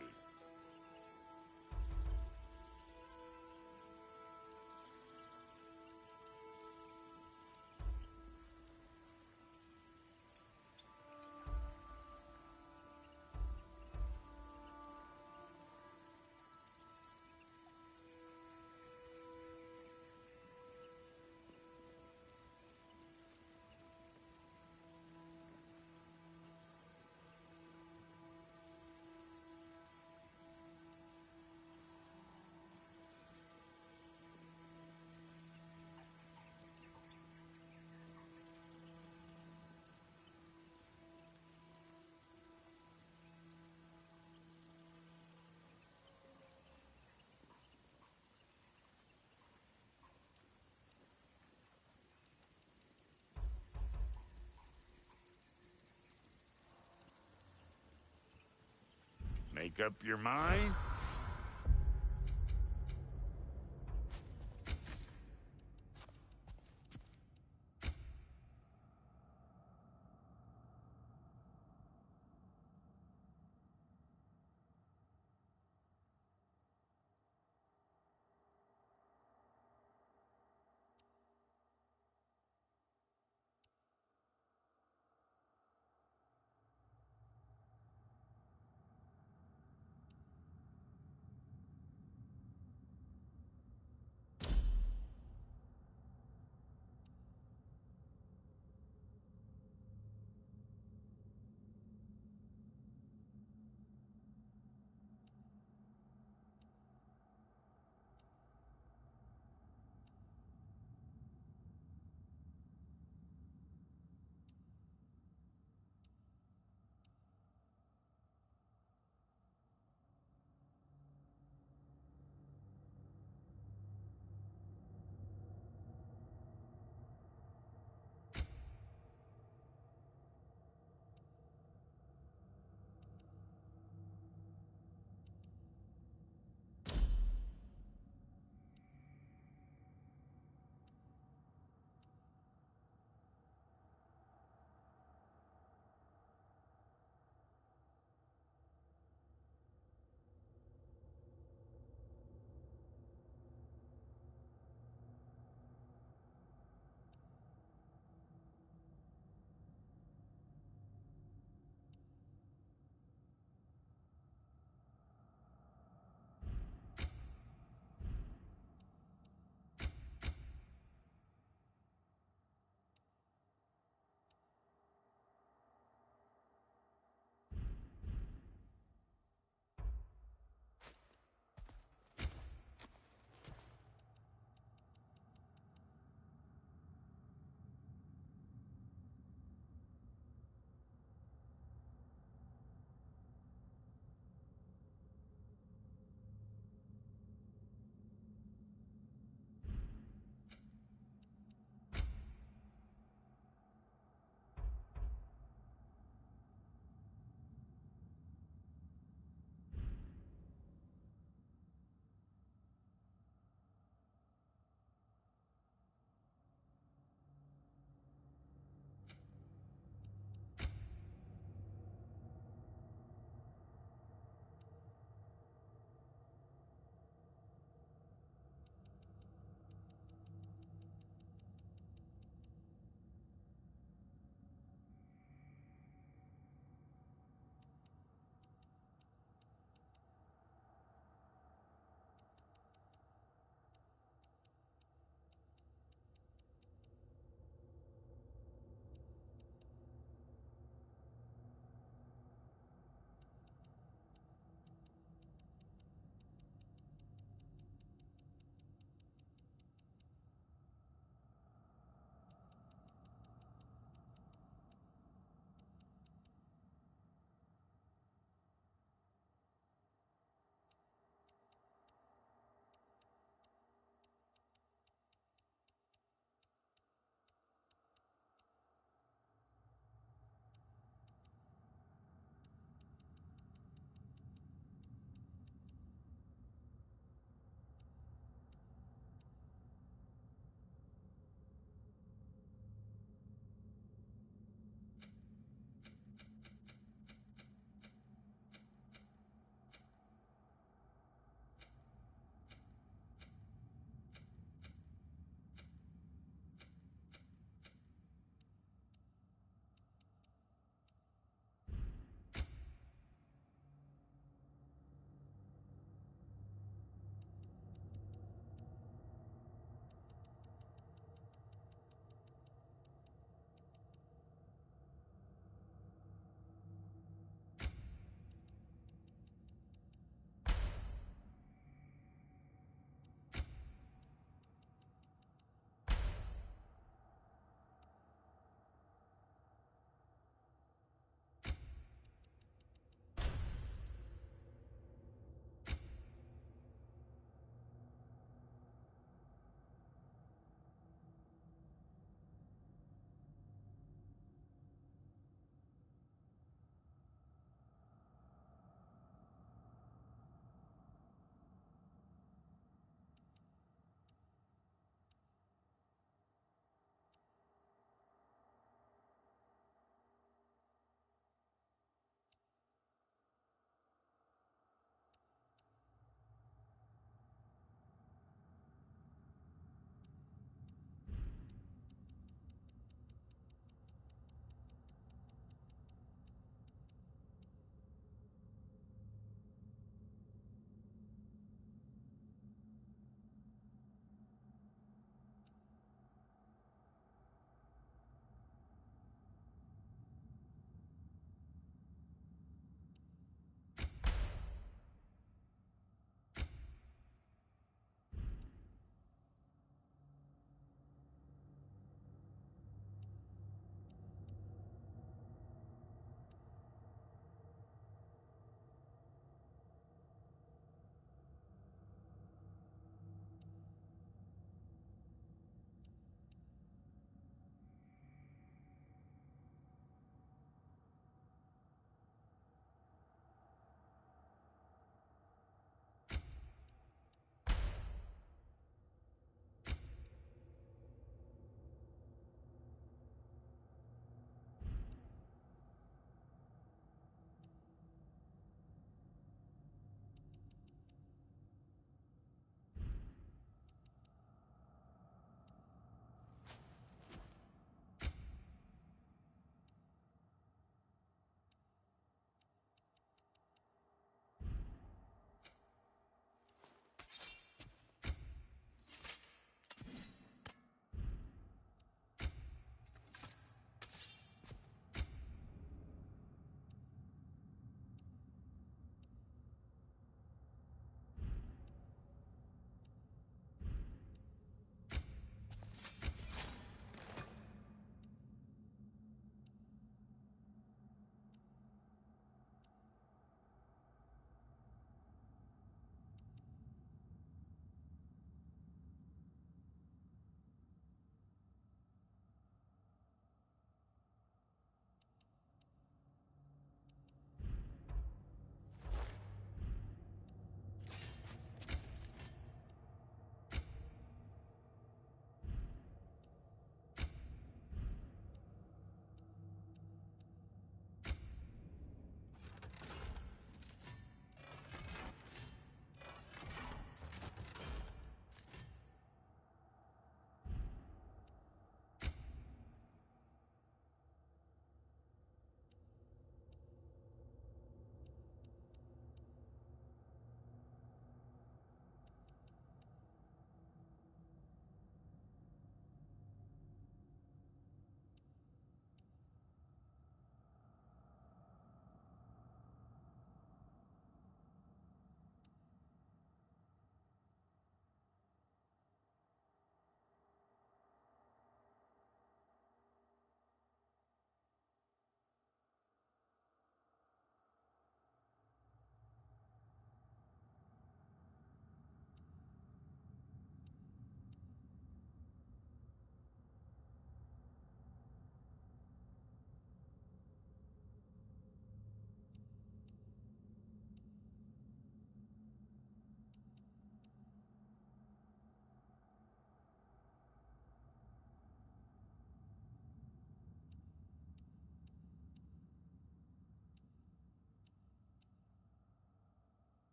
Make up your mind?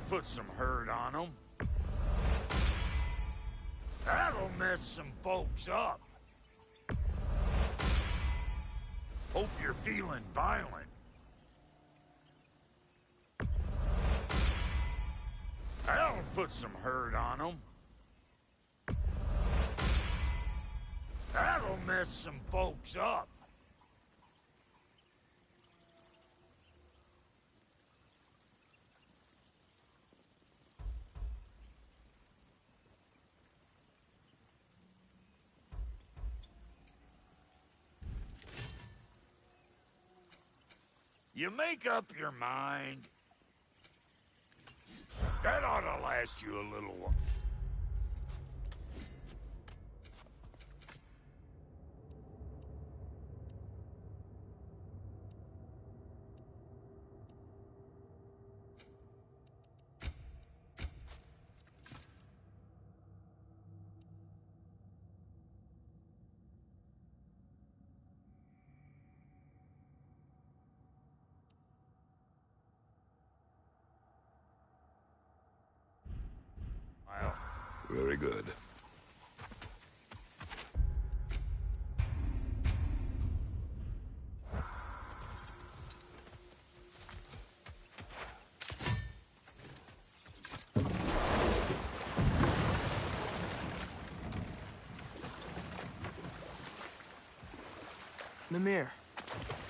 put some hurt on them. That'll mess some folks up. Hope you're feeling violent. That'll put some hurt on them. That'll mess some folks up. You make up your mind. That ought to last you a little while. Very good. Mimir,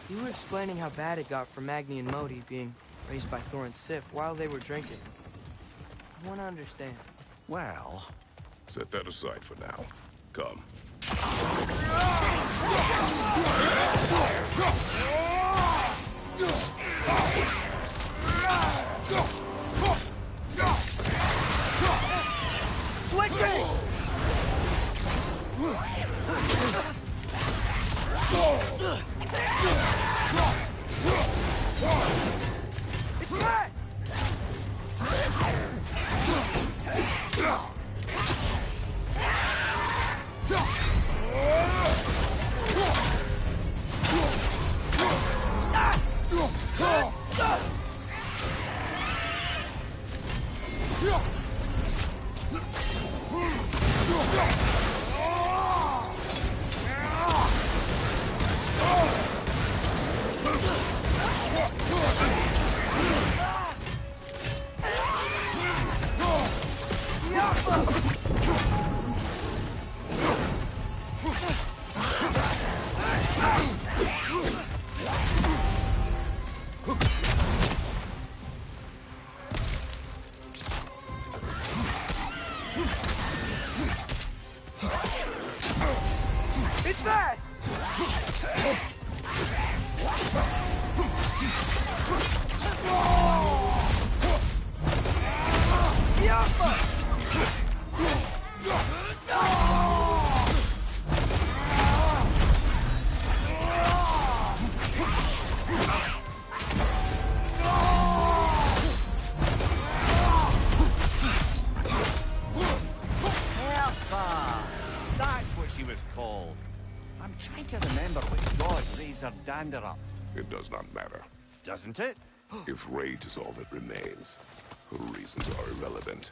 you were explaining how bad it got for Magni and Modi being raised by Thor and Sif while they were drinking. I want to understand. Well... Set that aside for now. Come. It's red! It's fast! That's what she was called. I'm trying to remember which god raised her dander up. It does not matter. Doesn't it? If rage is all that remains, her reasons are irrelevant.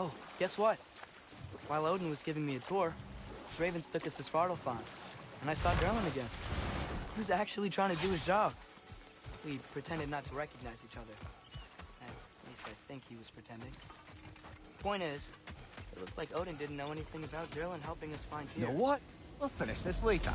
Oh, guess what? While Odin was giving me a tour, the Ravens took us to Svartalfheim, and I saw Drellin again. He was actually trying to do his job. We pretended not to recognize each other. At least I think he was pretending. Point is, it looked like Odin didn't know anything about Drellin helping us find You Tyr. know what? We'll finish this later.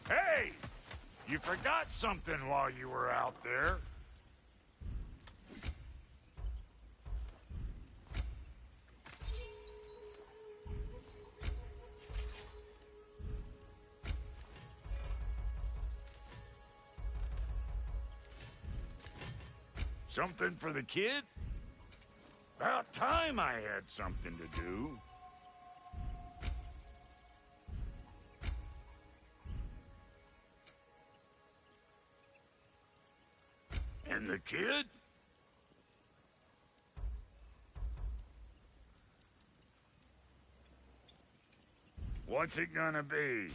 Hey! You forgot something while you were out there. Something for the kid? About time I had something to do. And the kid? What's it gonna be?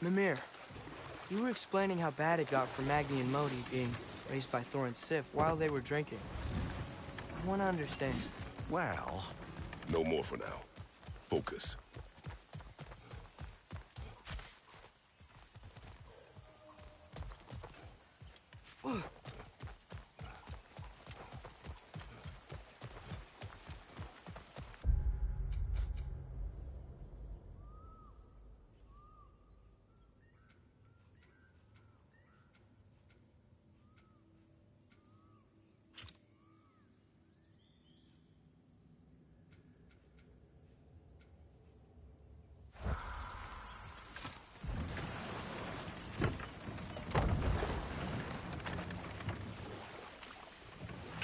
Mimir, you were explaining how bad it got for Magni and Modi being raised by Thor and Sif while they were drinking. I want to understand. Well... No more for now. Focus.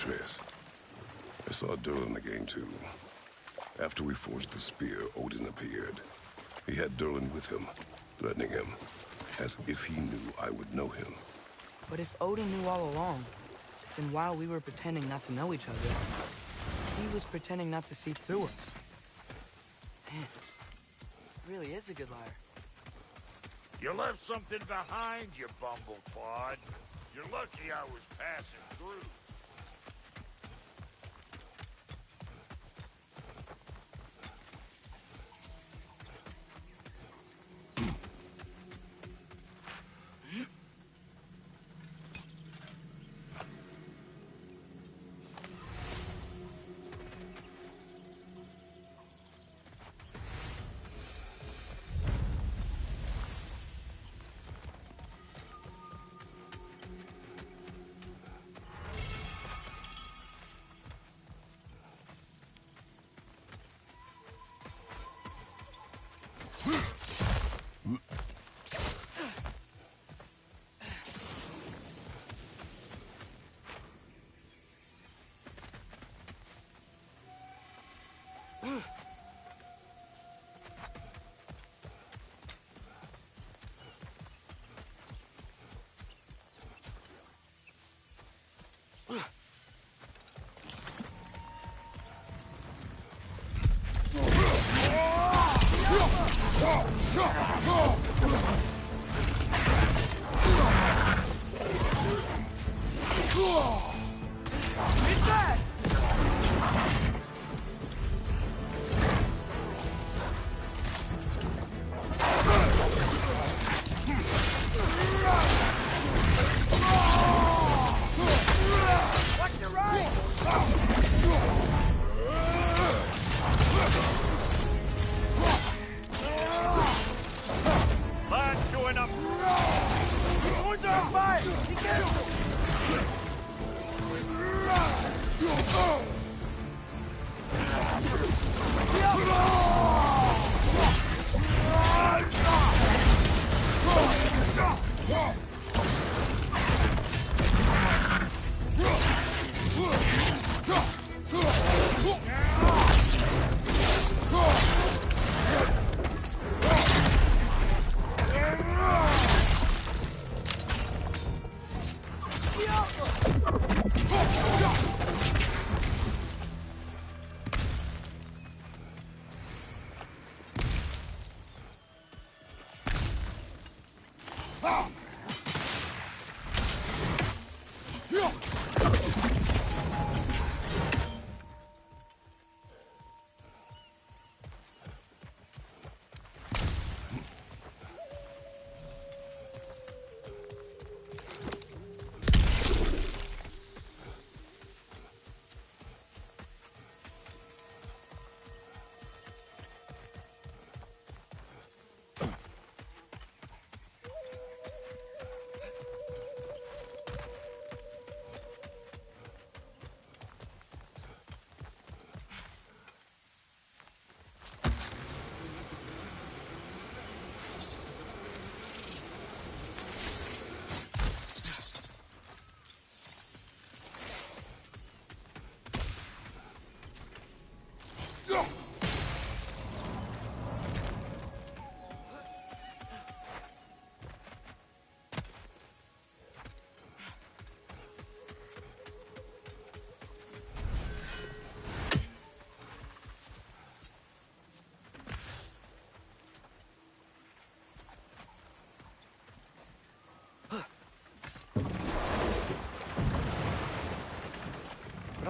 Triss, I saw Durlin again too. After we forged the spear, Odin appeared. He had Durlin with him, threatening him, as if he knew I would know him. But if Odin knew all along, then while we were pretending not to know each other, he was pretending not to see through us. Man, he really is a good liar. You left something behind, you bumbleclod. You're lucky I was passing through.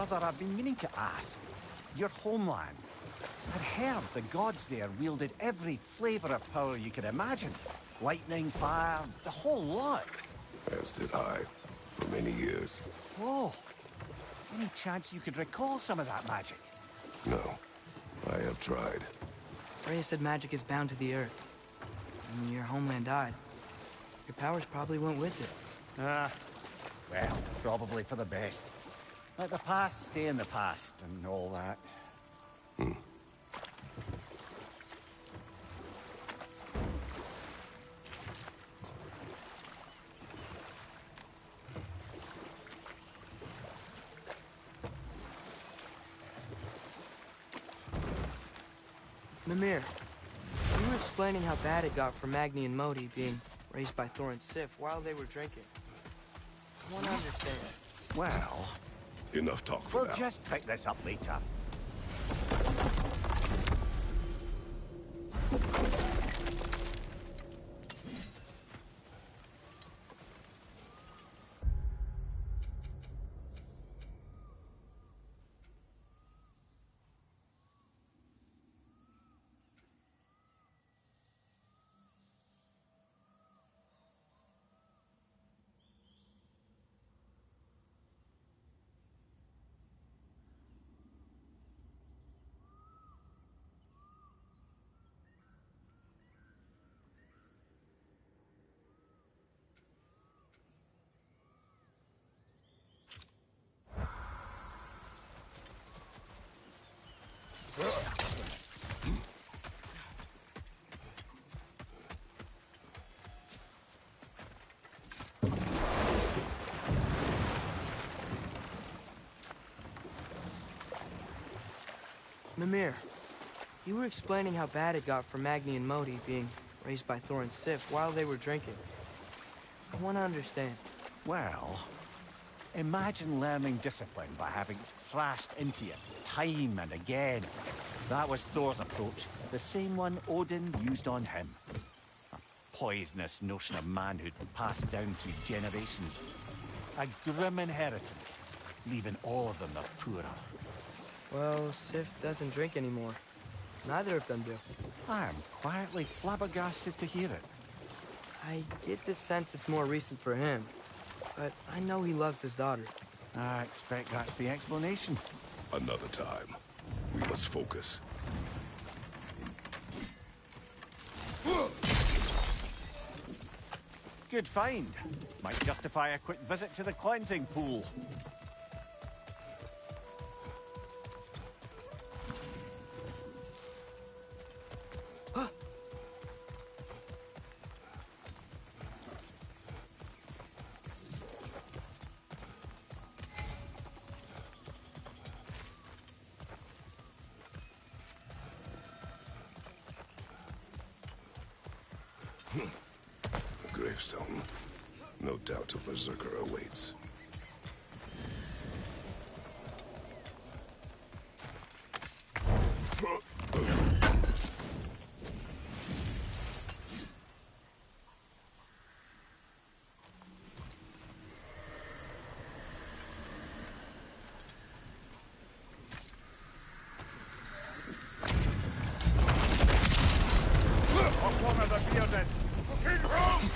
Brother, I've been meaning to ask. Your homeland. I'd heard the gods there wielded every flavor of power you could imagine. Lightning, fire, the whole lot. As did I, for many years. Whoa. Any chance you could recall some of that magic? No, I have tried. Freya said magic is bound to the earth. And when your homeland died, your powers probably went with it. Well, probably for the best. Let the past stay in the past and all that. Mimir, you were explaining how bad it got for Magni and Modi being raised by Thor and Sif while they were drinking. I want to understand. Well, Enough talk for we'll now. just pick this up later. Mimir, you were explaining how bad it got for Magni and Modi being raised by Thor and Sif while they were drinking. I want to understand. Well, imagine learning discipline by having thrashed into you time and again. That was Thor's approach, the same one Odin used on him. A poisonous notion of manhood passed down through generations. A grim inheritance, leaving all of them the poorer. Well, Sif doesn't drink anymore. Neither of them do. I am quietly flabbergasted to hear it. I get the sense it's more recent for him, but I know he loves his daughter. I expect that's the explanation. Another time. We must focus. Good find. Might justify a quick visit to the cleansing pool. A gravestone. No doubt a berserker awaits. One of the bearded. King Rome!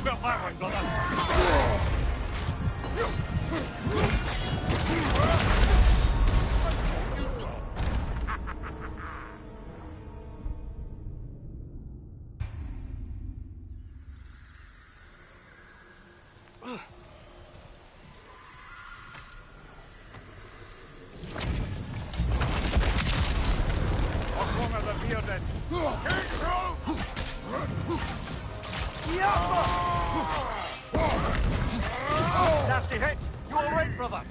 Felt that one, brother. What's wrong with the bearded? Nasty hit! You alright, brother?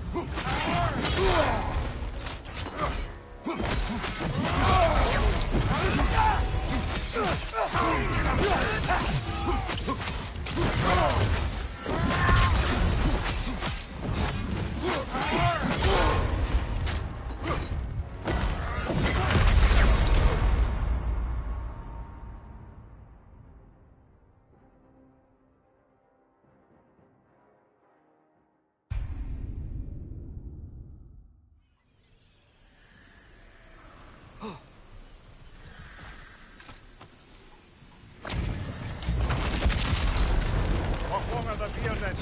What's wrong with the bearded?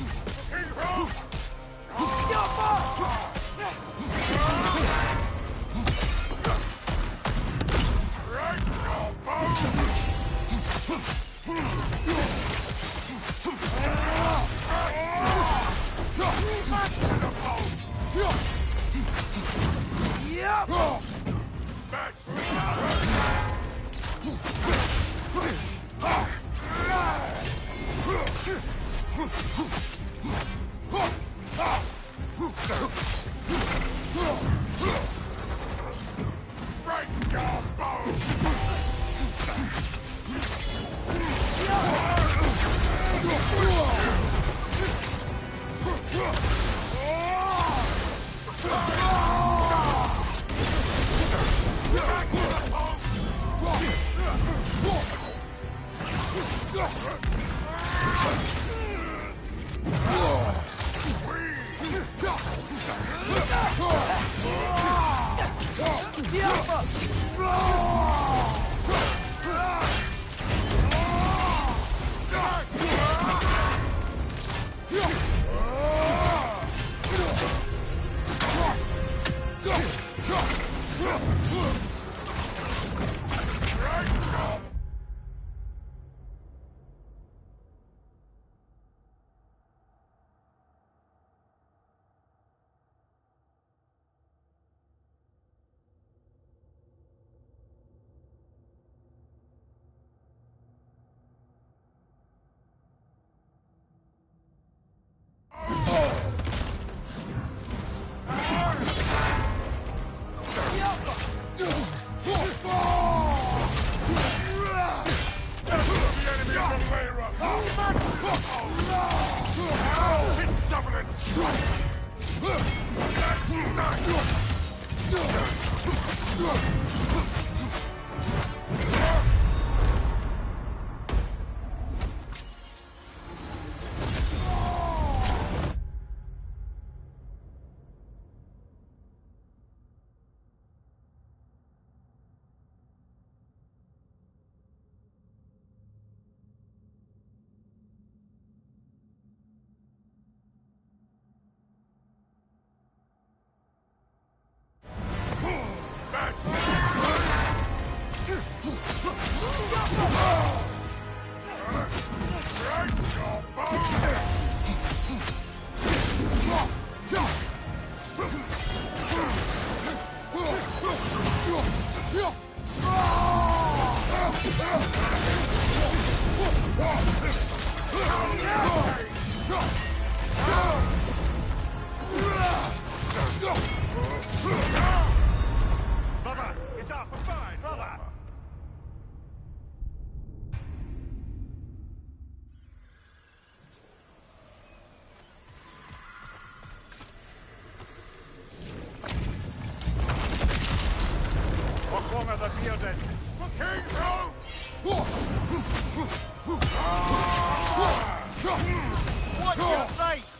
Watch your right!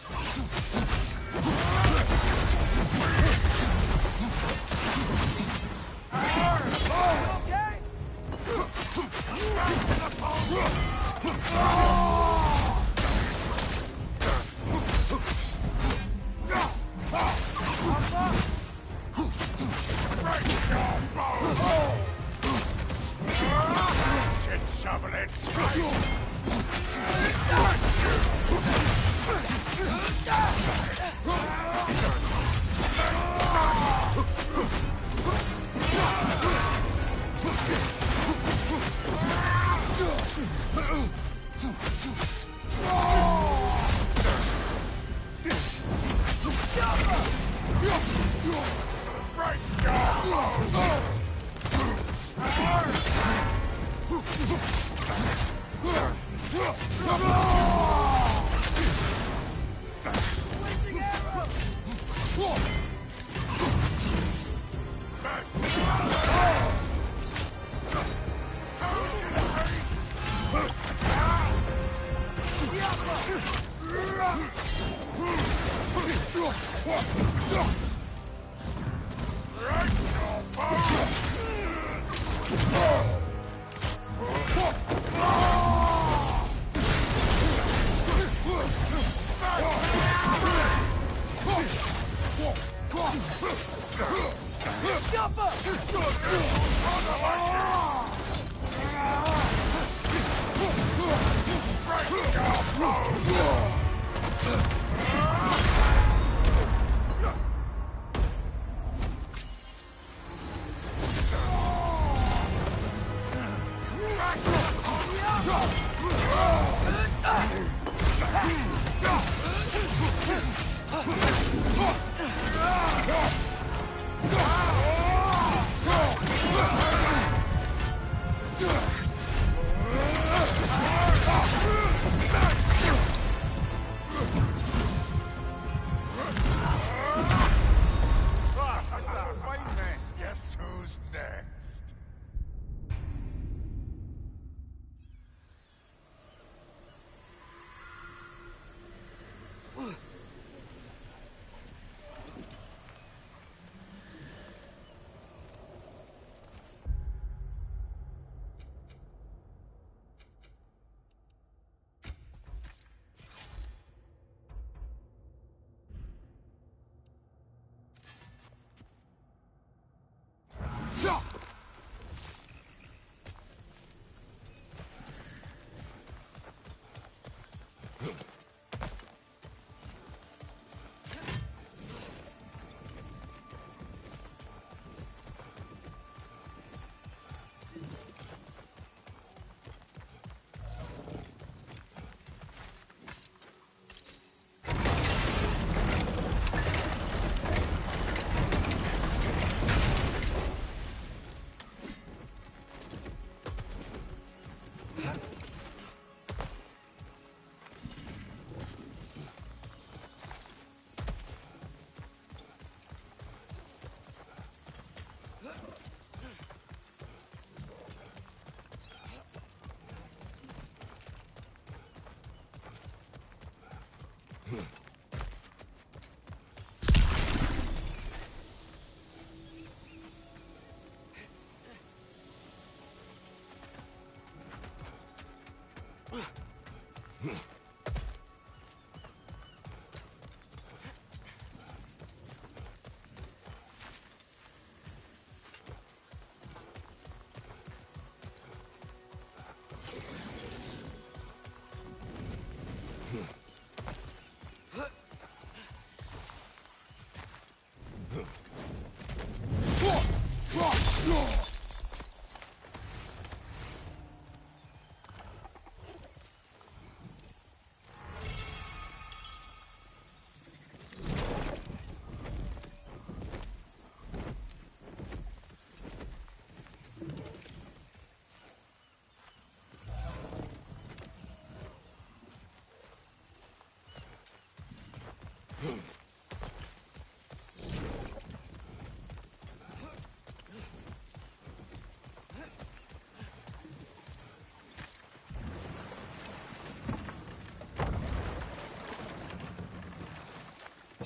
Guess who's next?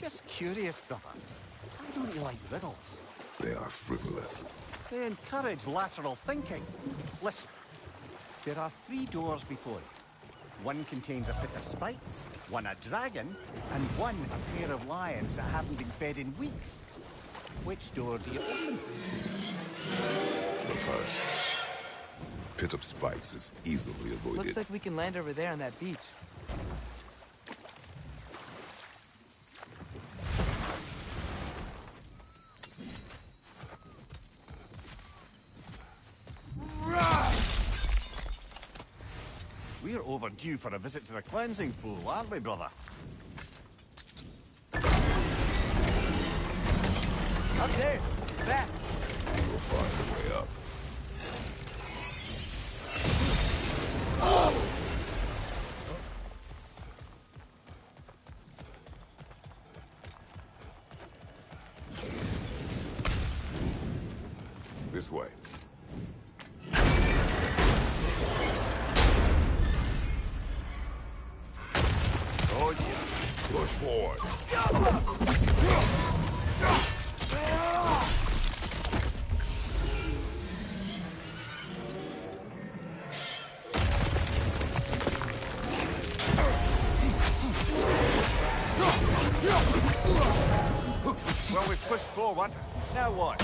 Just curious, brother. Why don't you like riddles? They are frivolous. They encourage lateral thinking. Listen, there are 3 doors before you. One contains a pit of spikes, one a dragon, and one a pair of lions that haven't been fed in weeks. Which door do you open? The first. Pit of spikes is easily avoided. Looks like we can land over there on that beach. We're overdue for a visit to the cleansing pool, aren't we, brother? Up there. Back. We'll find a way up. This way. Oh, yeah. Push forward. Well, we've pushed forward. Now what?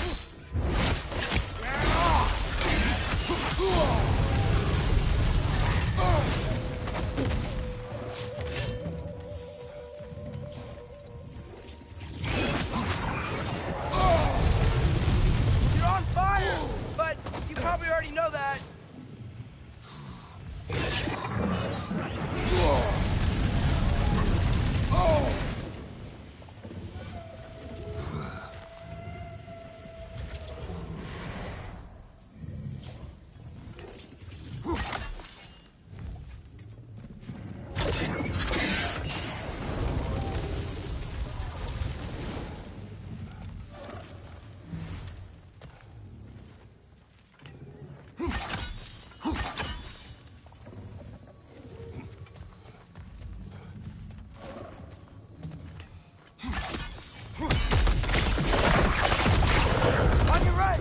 You're on fire! But you probably already know that. On your right!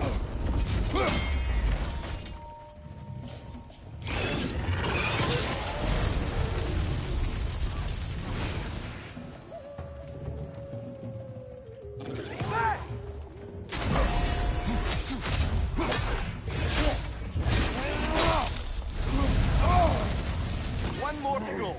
Back! One more to go.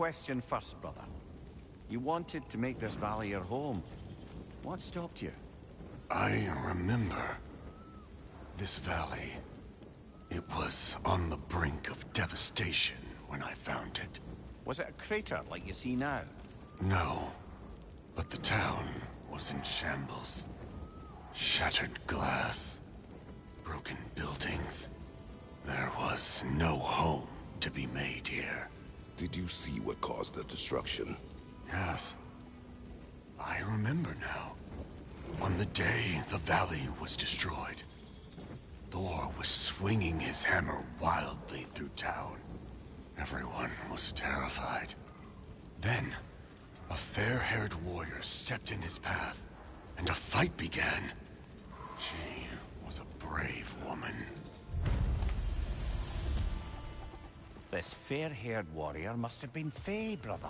question first, brother. You wanted to make this valley your home. What stopped you? I remember this valley. It was on the brink of devastation when I found it. Was it a crater like you see now? No, but the town was in shambles. Shattered glass, broken buildings. There was no home to be made here. Did you see what caused the destruction? Yes. I remember now. On the day the valley was destroyed, Thor was swinging his hammer wildly through town. Everyone was terrified. Then, a fair-haired warrior stepped in his path, and a fight began. She was a brave woman. This fair-haired warrior must have been Faye, brother.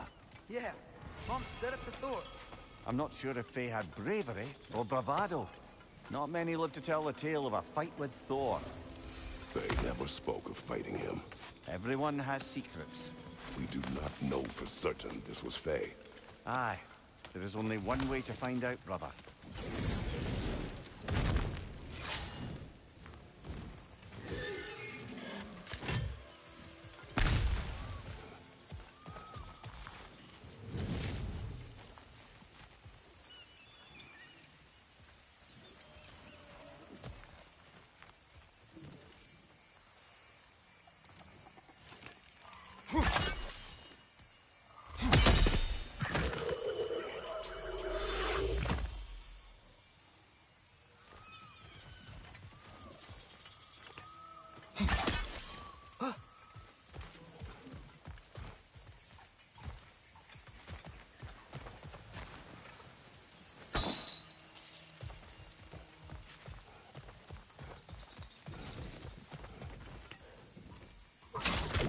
Yeah, Mom stood up to Thor. I'm not sure if Faye had bravery or bravado. Not many live to tell the tale of a fight with Thor. They never spoke of fighting him. Everyone has secrets. We do not know for certain this was Faye. Aye. There is only one way to find out, brother.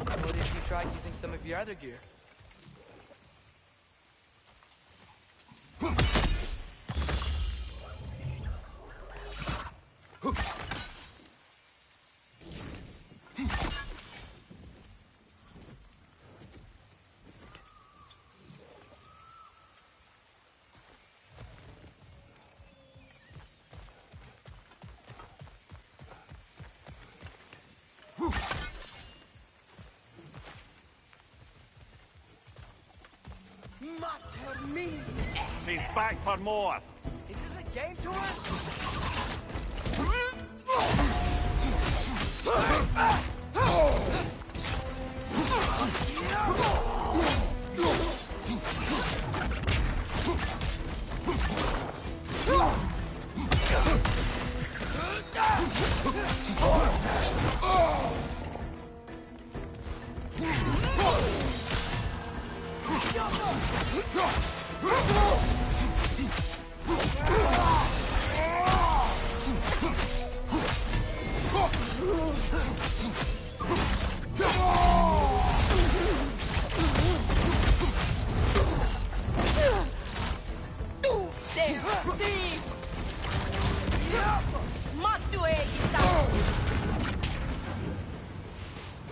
What if you tried using some of your other gear? She's back for more. Is this a game to us?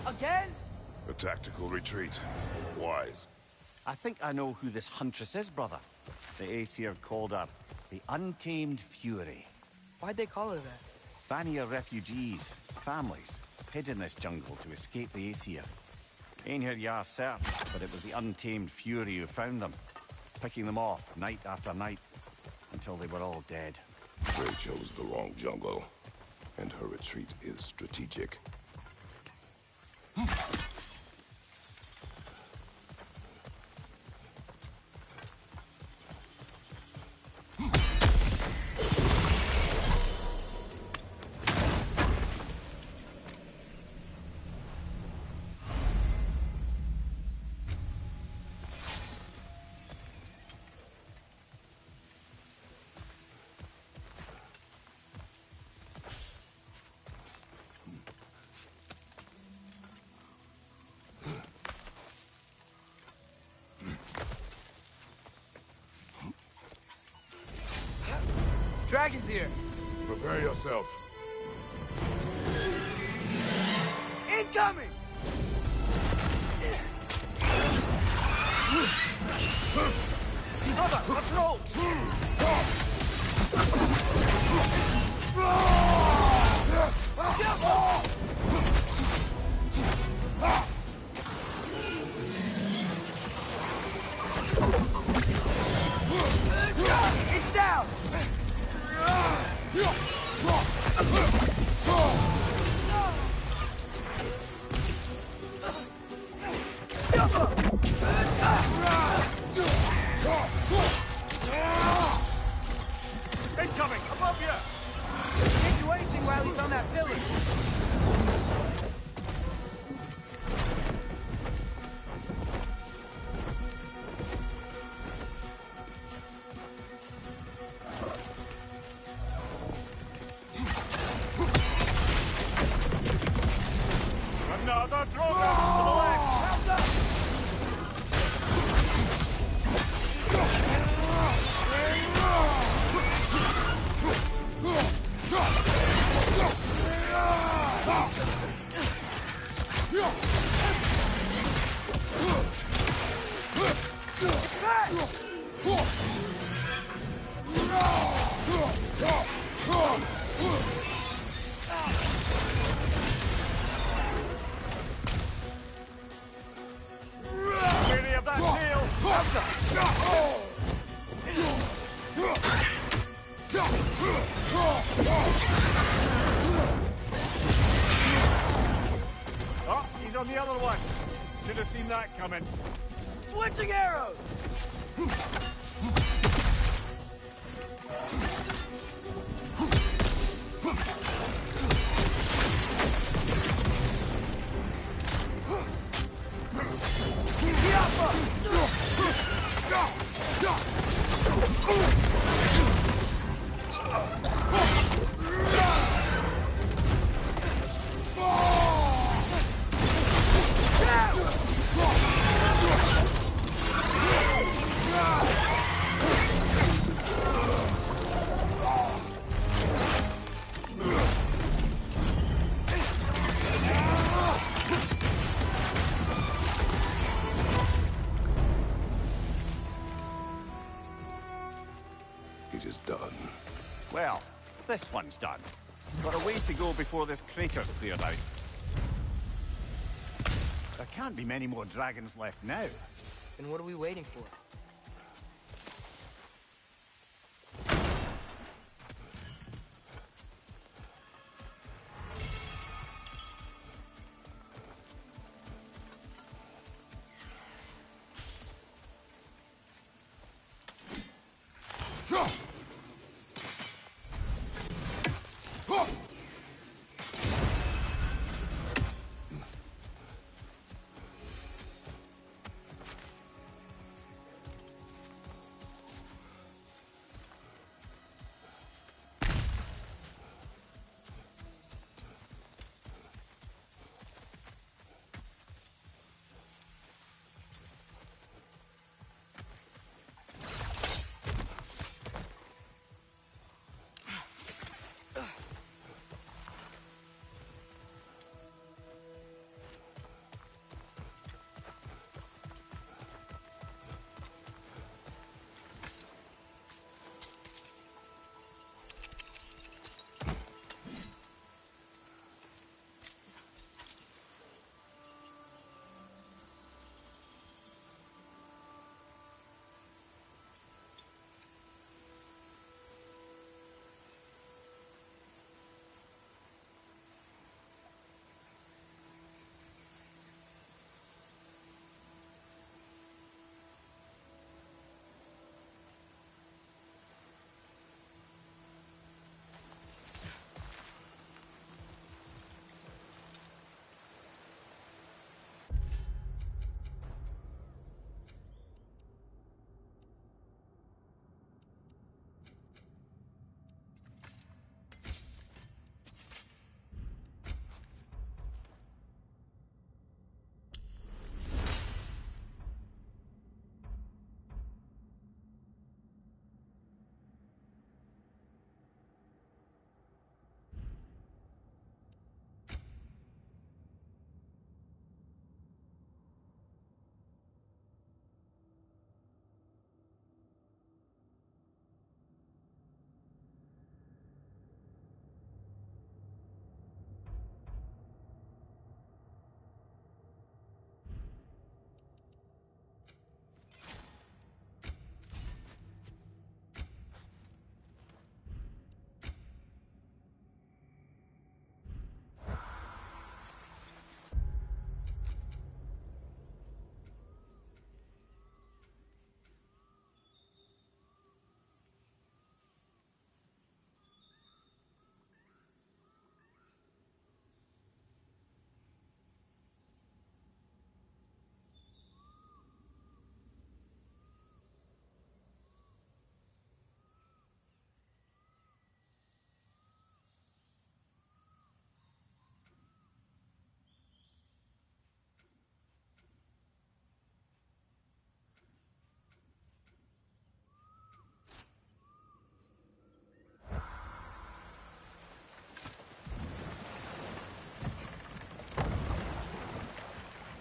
Again? A tactical retreat. Wise. I think I know who this huntress is, brother. The Aesir called her the Untamed Fury. Why'd they call her that? Vanir refugees, families, hid in this jungle to escape the Aesir. Einhir Yar searched, but it was the Untamed Fury who found them, picking them off night after night, until they were all dead. They chose the wrong jungle, and her retreat is strategic. Dragon's here! Prepare yourself. Incoming! Brother, let's roll! It's down! Incoming! Above you! Can't do anything while he's on that pillar. Another drawdown to the left! Help us! Really of that tail! Oh, he's on the other one. Should have seen that coming. Switching arrows! It is done. Well, this one's done. Got a ways to go before this crater's cleared out. There can't be many more dragons left now. Then what are we waiting for?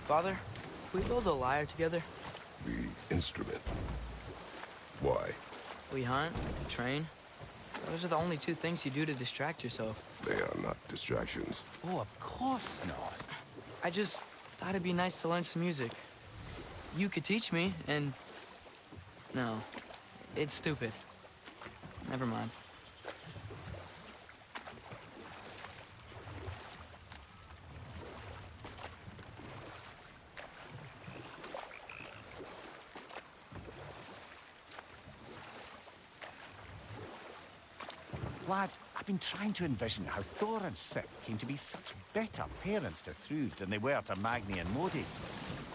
Father, can we build a lyre together? The instrument. Why? We hunt, train. Those are the only two things you do to distract yourself. They are not distractions. Oh, of course not. I just thought it'd be nice to learn some music. You could teach me, and... No, it's stupid. Never mind. Lad, I've been trying to envision how Thor and Sif came to be such better parents to Thrud than they were to Magni and Modi.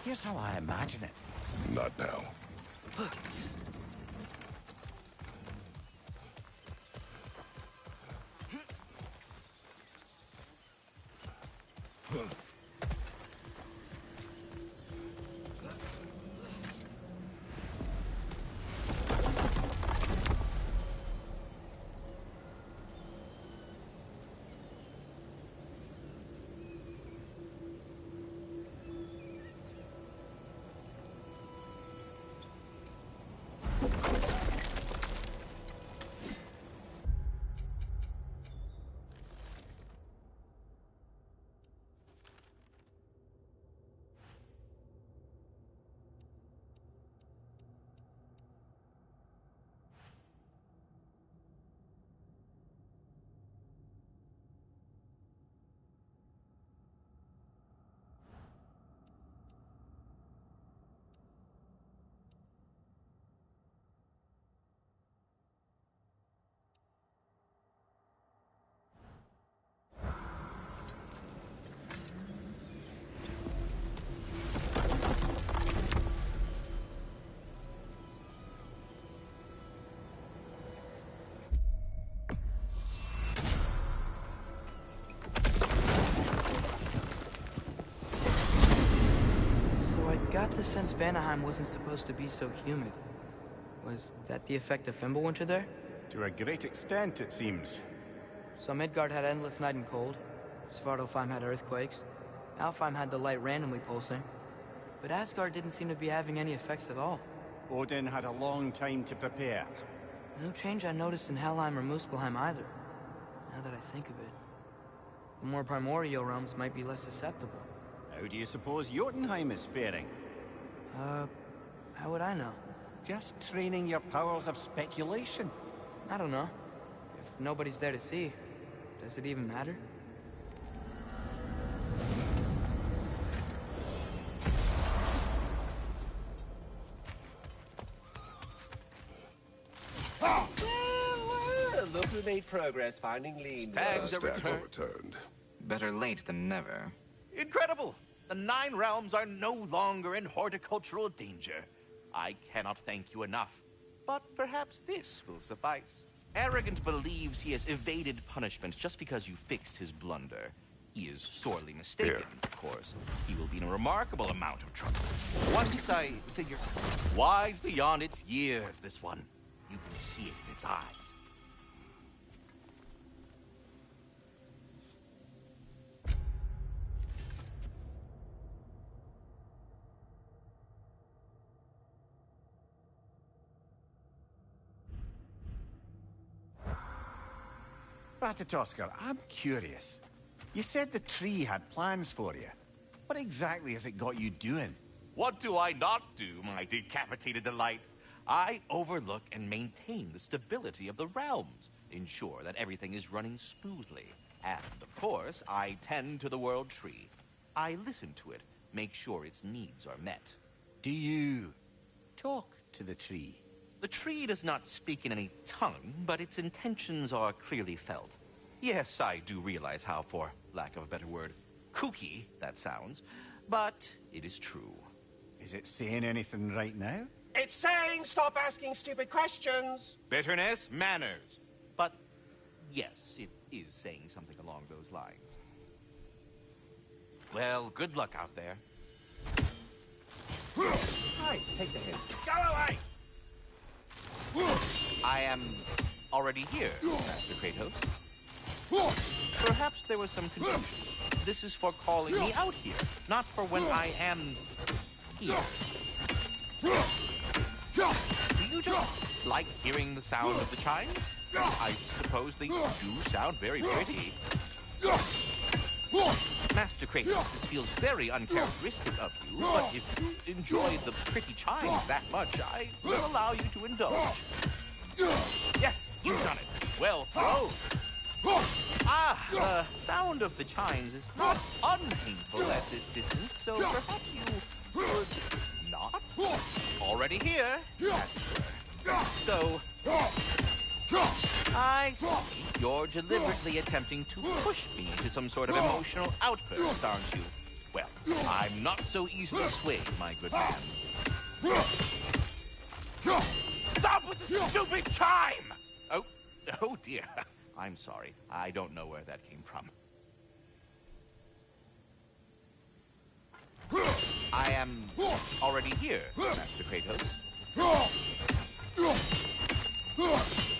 Here's how I imagine it. Not now. Got the sense Vanaheim wasn't supposed to be so humid. Was that the effect of Fimbulwinter there? To a great extent, it seems. So Midgard had endless night and cold. Svartalfheim had earthquakes. Alfheim had the light randomly pulsing. But Asgard didn't seem to be having any effects at all. Odin had a long time to prepare. No change I noticed in Helheim or Muspelheim either. Now that I think of it. The more primordial realms might be less susceptible. How do you suppose Jotunheim is faring? How would I know? Just training your powers of speculation. I don't know. If nobody's there to see, does it even matter? Look who made progress finding lean. Stags overturned. Better late than never. Incredible! The Nine Realms are no longer in horticultural danger. I cannot thank you enough. But perhaps this will suffice. Arrogant believes he has evaded punishment just because you fixed his blunder. He is sorely mistaken, of course. He will be in a remarkable amount of trouble. Once I figure... Wise beyond its years, this one. You can see it in its eyes. Ratatoskr, I'm curious. You said the tree had plans for you. What exactly has it got you doing? What do I not do, my decapitated delight? I overlook and maintain the stability of the realms, ensure that everything is running smoothly. And, of course, I tend to the world tree. I listen to it, make sure its needs are met. Do you talk to the tree? The tree does not speak in any tongue, but its intentions are clearly felt. Yes, I do realize how, for lack of a better word, kooky that sounds, but it is true. Is it saying anything right now? It's saying stop asking stupid questions. Bitterness, manners. But yes, it is saying something along those lines. Well, good luck out there. Hi, take the hint. Go away! I am already here, Master Kratos. Perhaps there was some confusion. This is for calling me out here, not for when I am here. Do you just like hearing the sound of the chimes? I suppose they do sound very pretty. Master Kratos, this feels very uncharacteristic of you, but if you enjoy the pretty chimes that much, I will allow you to indulge. Yes, you've done it. Well thrown. Ah, the sound of the chimes is not unpainful at this distance, so perhaps you could not? Already here, as it were. So, I see. You're deliberately attempting to push me to some sort of emotional outburst, aren't you? Well, I'm not so easily swayed, my good man. Stop with the stupid chime! Oh dear. I'm sorry. I don't know where that came from. I am already here, Master Kratos.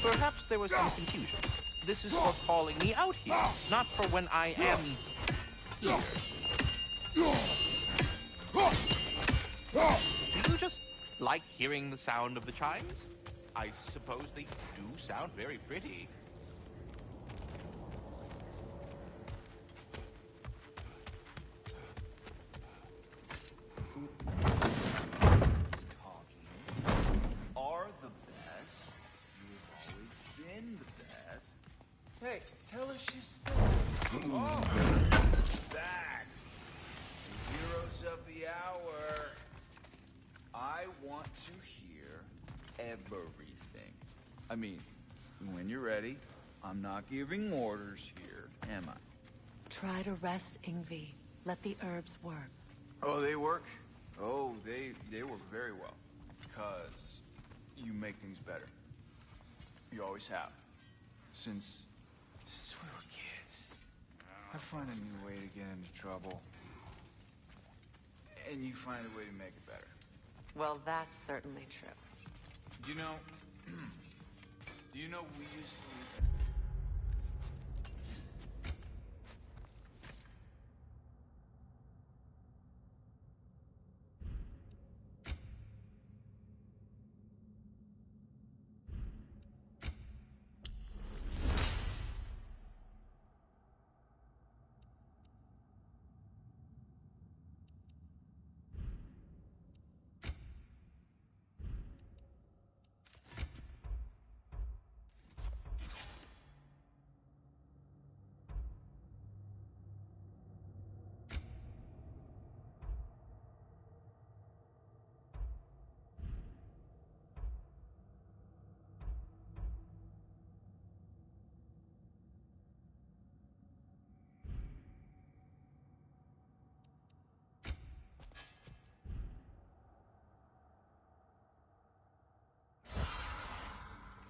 Perhaps there was some confusion. This is for calling me out here, not for when I am here. Do you just like hearing the sound of the chimes? I suppose they do sound very pretty. Are the best. You've always been the best. Hey, tell her she's oh, back. The heroes of the hour. I want to hear everything. I mean, when you're ready, I'm not giving orders here, am I? Try to rest, Ingvi. Let the herbs work. Oh, they work? Oh, they work very well. Because you make things better. You always have. Since we were kids. I find a new way to get into trouble. And you find a way to make it better. Well, that's certainly true. You know, we used to...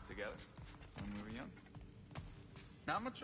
together when we were young. Not much.